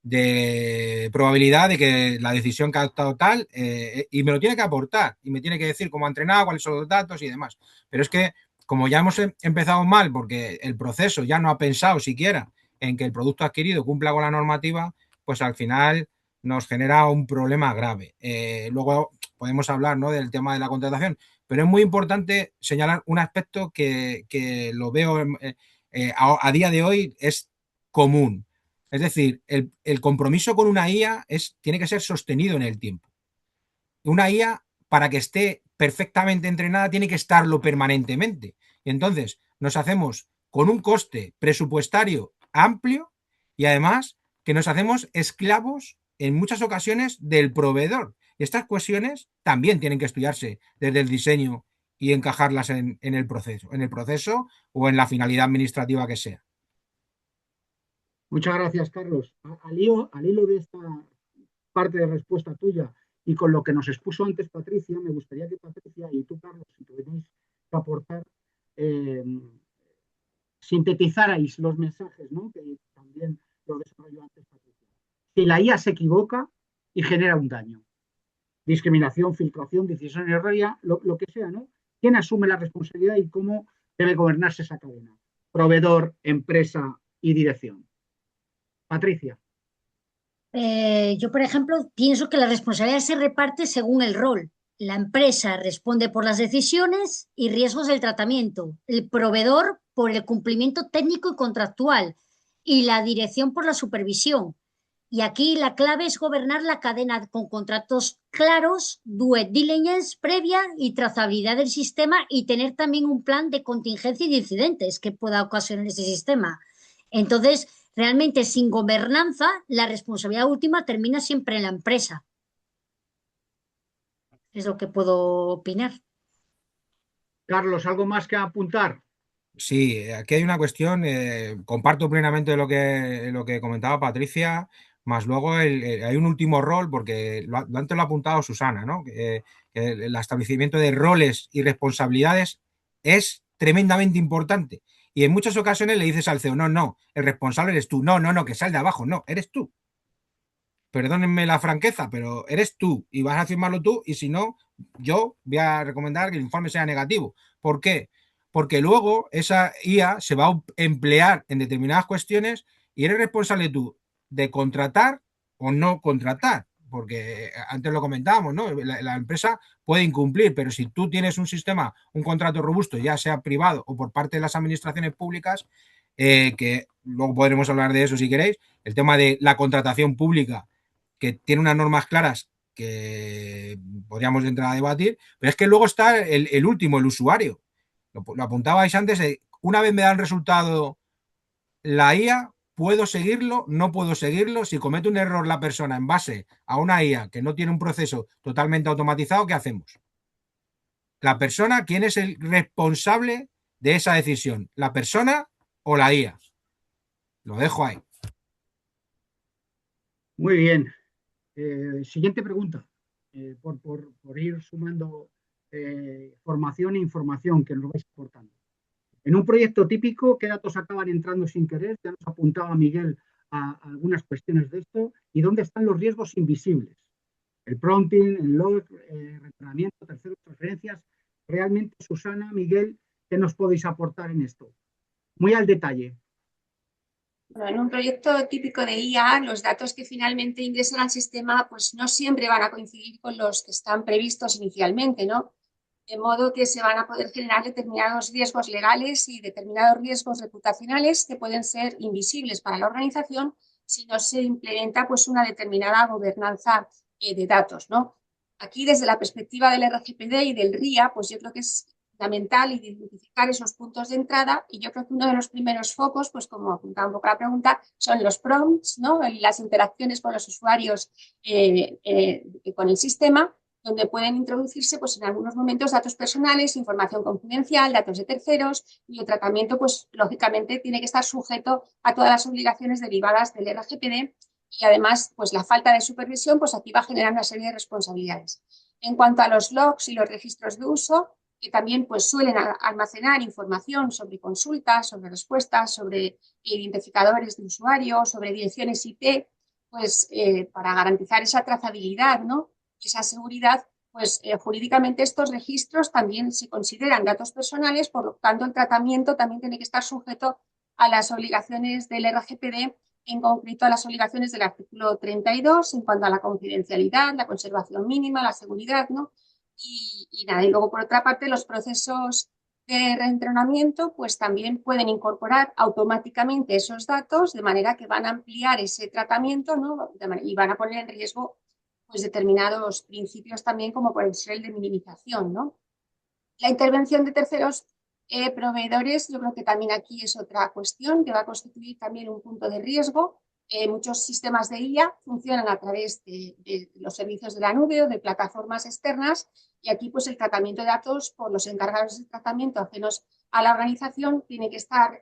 de probabilidad de que la decisión que ha adoptado tal, y me lo tiene que aportar y me tiene que decir cómo ha entrenado, cuáles son los datos y demás. Pero es que como ya hemos empezado mal porque el proceso ya no ha pensado siquiera en que el producto adquirido cumpla con la normativa, pues al final nos genera un problema grave. Luego podemos hablar, ¿no?, del tema de la contratación, pero es muy importante señalar un aspecto que lo veo a día de hoy es común. Es decir, el compromiso con una IA tiene que ser sostenido en el tiempo. Una IA, para que esté perfectamente entrenada, tiene que estarlo permanentemente. Y entonces nos hacemos con un coste presupuestario amplio y además que nos hacemos esclavos en muchas ocasiones del proveedor. Y estas cuestiones también tienen que estudiarse desde el diseño y encajarlas en el proceso o en la finalidad administrativa que sea. Muchas gracias, Carlos. Al hilo de esta parte de respuesta tuya y con lo que nos expuso antes Patricia, me gustaría que Patricia y tú, Carlos, si tuvierais que aportar, sintetizarais los mensajes, ¿no?, que también lo desarrolló antes Patricia. Si la IA se equivoca y genera un daño, discriminación, filtración, decisión errónea, lo que sea, ¿no? ¿Quién asume la responsabilidad y cómo debe gobernarse esa cadena? Proveedor, empresa y dirección. Patricia. Yo, por ejemplo, pienso que la responsabilidad se reparte según el rol. La empresa responde por las decisiones y riesgos del tratamiento, el proveedor por el cumplimiento técnico y contractual y la dirección por la supervisión. Y aquí la clave es gobernar la cadena con contratos claros, due diligence previa y trazabilidad del sistema y tener también un plan de contingencia y de incidentes que pueda ocasionar ese sistema. Entonces, realmente sin gobernanza, la responsabilidad última termina siempre en la empresa. Es lo que puedo opinar. Carlos, ¿algo más que apuntar? Sí, aquí hay una cuestión, comparto plenamente lo que comentaba Patricia, más luego hay un último rol, porque antes lo ha apuntado Susana, ¿no? Que el establecimiento de roles y responsabilidades es tremendamente importante. Y en muchas ocasiones le dices al CEO, no, no, el responsable eres tú, no, no, no, que sal de abajo, no, eres tú. Perdónenme la franqueza, pero eres tú y vas a firmarlo tú y si no, yo voy a recomendar que el informe sea negativo. ¿Por qué? Porque luego esa IA se va a emplear en determinadas cuestiones y eres responsable tú de contratar o no contratar. Porque antes lo comentábamos, ¿no? La empresa puede incumplir, pero si tú tienes un sistema, un contrato robusto, ya sea privado o por parte de las administraciones públicas, que luego podremos hablar de eso si queréis, el tema de la contratación pública que tiene unas normas claras que podríamos entrar a debatir, pero es que luego está el último, el usuario. Lo apuntabais antes, una vez me da el resultado la IA, ¿puedo seguirlo? ¿No puedo seguirlo? Si comete un error la persona en base a una IA que no tiene un proceso totalmente automatizado, ¿qué hacemos? La persona, ¿quién es el responsable de esa decisión? ¿La persona o la IA? Lo dejo ahí. Muy bien. Siguiente pregunta, por ir sumando formación e información que nos vais aportando. En un proyecto típico, ¿qué datos acaban entrando sin querer? Ya nos apuntaba Miguel a algunas cuestiones de esto. ¿Y dónde están los riesgos invisibles? El prompting, el log, entrenamiento, terceras transferencias. Realmente, Susana, Miguel, ¿qué nos podéis aportar en esto? Muy al detalle. Bueno, en un proyecto típico de IA, los datos que finalmente ingresan al sistema pues no siempre van a coincidir con los que están previstos inicialmente, ¿no? De modo que se van a poder generar determinados riesgos legales y determinados riesgos reputacionales que pueden ser invisibles para la organización si no se implementa pues una determinada gobernanza de datos, ¿no? Aquí, desde la perspectiva del RGPD y del RIA, pues yo creo que es fundamental identificar esos puntos de entrada y yo creo que uno de los primeros focos, pues como apuntaba un poco la pregunta, son los prompts, ¿no? Las interacciones con los usuarios con el sistema, donde pueden introducirse pues en algunos momentos datos personales, información confidencial, datos de terceros y el tratamiento pues lógicamente tiene que estar sujeto a todas las obligaciones derivadas del RGPD y además pues la falta de supervisión pues aquí va a generar una serie de responsabilidades. En cuanto a los logs y los registros de uso, que también pues suelen almacenar información sobre consultas, sobre respuestas, sobre identificadores de usuario, sobre direcciones IP, pues para garantizar esa trazabilidad, ¿no? Esa seguridad, pues jurídicamente estos registros también se consideran datos personales, por lo tanto el tratamiento también tiene que estar sujeto a las obligaciones del RGPD, en concreto a las obligaciones del artículo 32 en cuanto a la confidencialidad, la conservación mínima, la seguridad, ¿no? Y nada, y luego por otra parte los procesos de reentrenamiento pues también pueden incorporar automáticamente esos datos de manera que van a ampliar ese tratamiento, ¿no? Y van a poner en riesgo pues determinados principios también como puede ser el de minimización, ¿no? La intervención de terceros proveedores, yo creo que también aquí es otra cuestión que va a constituir también un punto de riesgo. Muchos sistemas de IA funcionan a través de los servicios de la nube o de plataformas externas y aquí pues el tratamiento de datos por los encargados de tratamiento ajenos a la organización tiene que estar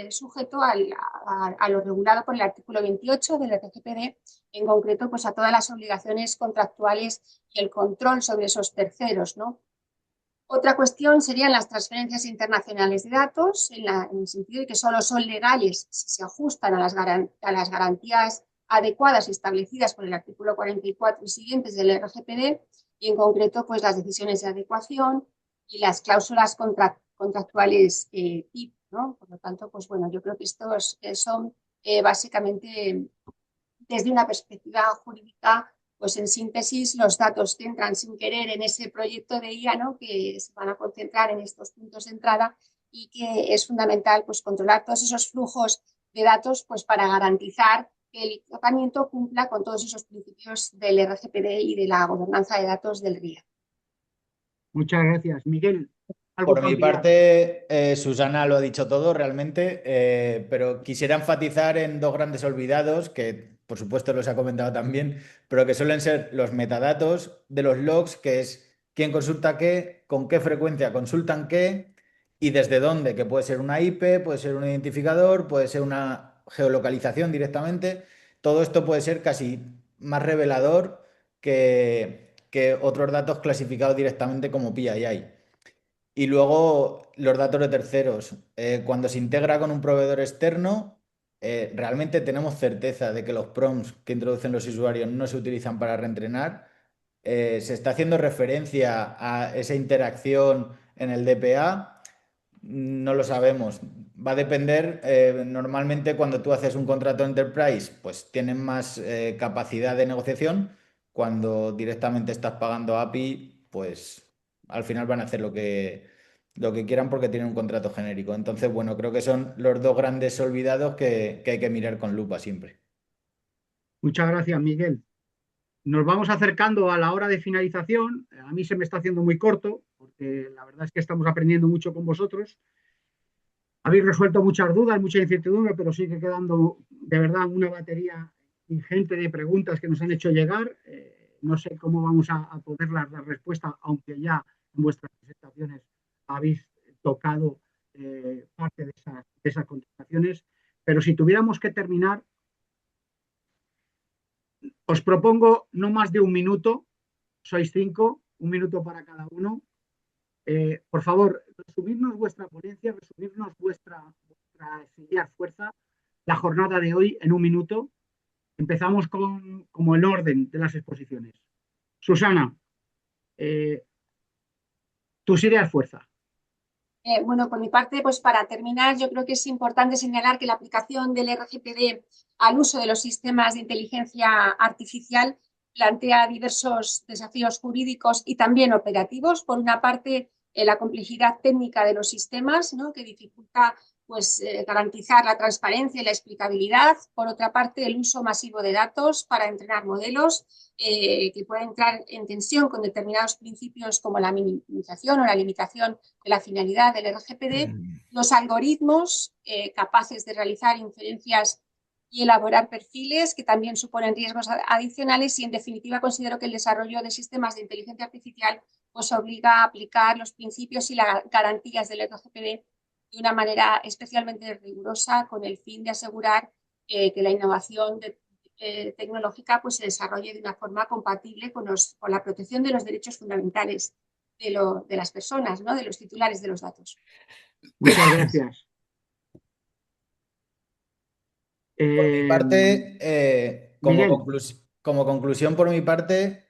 sujeto a lo regulado por el artículo 28 del RGPD, en concreto pues a todas las obligaciones contractuales y el control sobre esos terceros, ¿no? Otra cuestión serían las transferencias internacionales de datos, en el sentido de que solo son legales si se ajustan a las garantías adecuadas establecidas por el artículo 44 y siguientes del RGPD, y en concreto pues las decisiones de adecuación y las cláusulas contractuales TIP, ¿no? Por lo tanto, pues bueno, yo creo que estos son básicamente desde una perspectiva jurídica, pues en síntesis los datos que entran sin querer en ese proyecto de IA, ¿no? Que se van a concentrar en estos puntos de entrada y que es fundamental pues controlar todos esos flujos de datos pues para garantizar que el tratamiento cumpla con todos esos principios del RGPD y de la gobernanza de datos del RIA. Muchas gracias. Miguel, ¿algo Por que mi ampliar? parte, Susana lo ha dicho todo realmente, pero quisiera enfatizar en dos grandes olvidados que, por supuesto, los ha comentado también, pero que suelen ser los metadatos de los logs, que es quién consulta qué, con qué frecuencia consultan qué y desde dónde, que puede ser una IP, puede ser un identificador, puede ser una geolocalización directamente. Todo esto puede ser casi más revelador que otros datos clasificados directamente como PII. Y luego los datos de terceros. Cuando se integra con un proveedor externo, realmente tenemos certeza de que los prompts que introducen los usuarios no se utilizan para reentrenar. Se está haciendo referencia a esa interacción en el DPA. No lo sabemos. Va a depender, normalmente cuando tú haces un contrato enterprise, pues tienen más capacidad de negociación. Cuando directamente estás pagando API, pues al final van a hacer lo que quieran porque tienen un contrato genérico. Entonces, bueno, creo que son los dos grandes olvidados que hay que mirar con lupa siempre. Muchas gracias, Miguel. Nos vamos acercando a la hora de finalización. A mí se me está haciendo muy corto, porque la verdad es que estamos aprendiendo mucho con vosotros. Habéis resuelto muchas dudas, mucha incertidumbre, pero sigue quedando de verdad una batería ingente de preguntas que nos han hecho llegar. No sé cómo vamos a poderlas dar respuesta, aunque ya en vuestras presentaciones habéis tocado parte de esas contestaciones. Pero si tuviéramos que terminar, os propongo no más de un minuto, sois 5, un minuto para cada uno. Por favor, resumirnos vuestra ponencia, resumirnos vuestra estudiar fuerza, la jornada de hoy en un minuto. Empezamos con como el orden de las exposiciones. Susana, tus ideas fuerza. Bueno, por mi parte, pues para terminar, yo creo que es importante señalar que la aplicación del RGPD al uso de los sistemas de inteligencia artificial plantea diversos desafíos jurídicos y también operativos. Por una parte, la complejidad técnica de los sistemas, ¿no? Que dificulta pues, garantizar la transparencia y la explicabilidad. Por otra parte, el uso masivo de datos para entrenar modelos que pueden entrar en tensión con determinados principios como la minimización o la limitación de la finalidad del RGPD, los algoritmos capaces de realizar inferencias y elaborar perfiles que también suponen riesgos adicionales y, en definitiva, considero que el desarrollo de sistemas de inteligencia artificial pues obliga a aplicar los principios y las garantías del RGPD de una manera especialmente rigurosa con el fin de asegurar que la innovación tecnológica pues se desarrolle de una forma compatible con la protección de los derechos fundamentales de las personas, ¿no? De los titulares de los datos. Muchas gracias. Por mi parte, como conclusión por mi parte,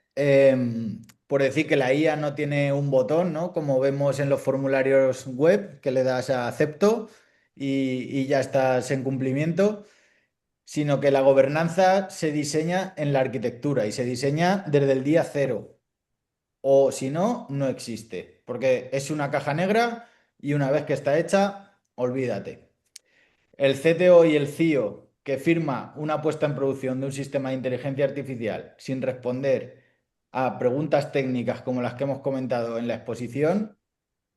por decir que la IA no tiene un botón, ¿no? Como vemos en los formularios web, que le das a acepto y ya estás en cumplimiento, sino que la gobernanza se diseña en la arquitectura y se diseña desde el día cero. O si no, no existe, porque es una caja negra y una vez que está hecha, olvídate. El CTO y el CIO que firma una puesta en producción de un sistema de inteligencia artificial sin responder a preguntas técnicas como las que hemos comentado en la exposición,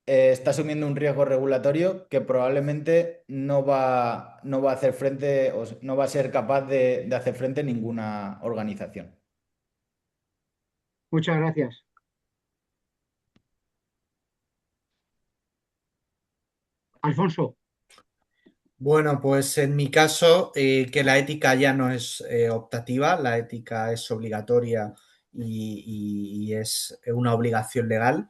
está asumiendo un riesgo regulatorio que probablemente no va a hacer frente o no va a ser capaz de hacer frente ninguna organización. Muchas gracias. Alfonso. Bueno, pues en mi caso, que la ética ya no es optativa, la ética es obligatoria y es una obligación legal.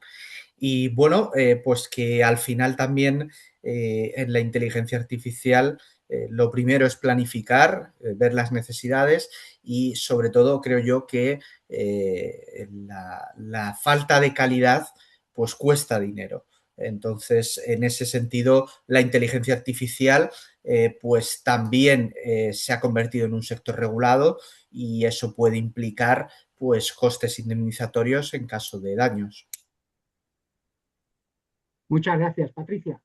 Y bueno, pues que al final también en la inteligencia artificial lo primero es planificar, ver las necesidades y sobre todo creo yo que la falta de calidad pues cuesta dinero. Entonces, en ese sentido, la inteligencia artificial pues también se ha convertido en un sector regulado y eso puede implicar pues costes indemnizatorios en caso de daños. Muchas gracias, Patricia.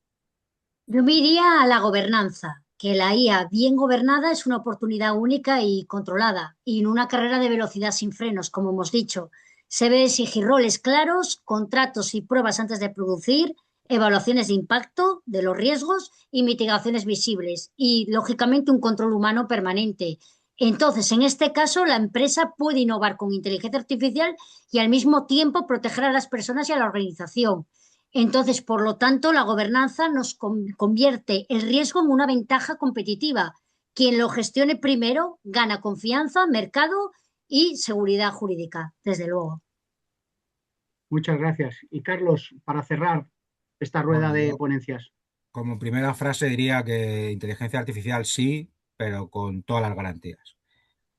Yo me iría a la gobernanza, que la IA bien gobernada es una oportunidad única y controlada, y en una carrera de velocidad sin frenos, como hemos dicho. Se debe exigir roles claros, contratos y pruebas antes de producir, evaluaciones de impacto de los riesgos y mitigaciones visibles, y lógicamente un control humano permanente. Entonces, en este caso, la empresa puede innovar con inteligencia artificial y al mismo tiempo proteger a las personas y a la organización. Entonces, por lo tanto, la gobernanza nos convierte el riesgo en una ventaja competitiva. Quien lo gestione primero gana confianza, mercado y seguridad jurídica, desde luego. Muchas gracias. Y Carlos, para cerrar esta rueda Bueno, de yo ponencias. como primera frase diría que inteligencia artificial sí, pero con todas las garantías.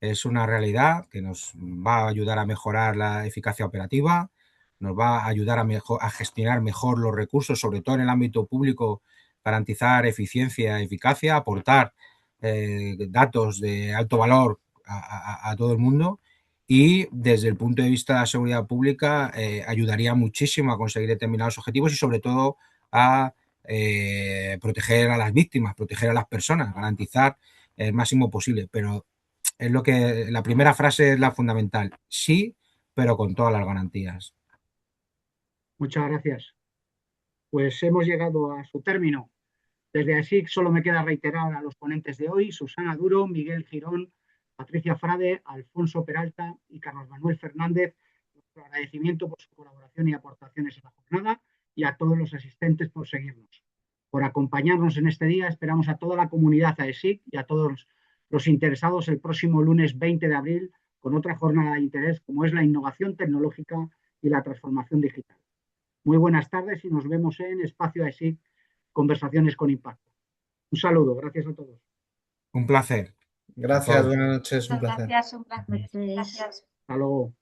Es una realidad que nos va a ayudar a mejorar la eficacia operativa, nos va a ayudar a gestionar mejor los recursos, sobre todo en el ámbito público, garantizar eficiencia, eficacia, aportar datos de alto valor a todo el mundo y desde el punto de vista de la seguridad pública ayudaría muchísimo a conseguir determinados objetivos y sobre todo a proteger a las víctimas, proteger a las personas, garantizar el máximo posible, pero es lo que la primera frase es la fundamental. Sí, pero con todas las garantías. Muchas gracias. Pues hemos llegado a su término. Desde ASIC solo me queda reiterar a los ponentes de hoy, Susana Duro, Miguel Girón, Patricia Frade, Alfonso Peralta y Carlos Manuel Fernández, nuestro agradecimiento por su colaboración y aportaciones en la jornada y a todos los asistentes por seguirnos. Por acompañarnos en este día, esperamos a toda la comunidad AESIC y a todos los interesados el próximo lunes 20 de abril con otra jornada de interés como es la innovación tecnológica y la transformación digital. Muy buenas tardes y nos vemos en Espacio AESIC, Conversaciones con Impacto. Un saludo, gracias a todos. Un placer. Gracias, buenas noches, un placer. Gracias, un placer. Gracias. Hasta luego.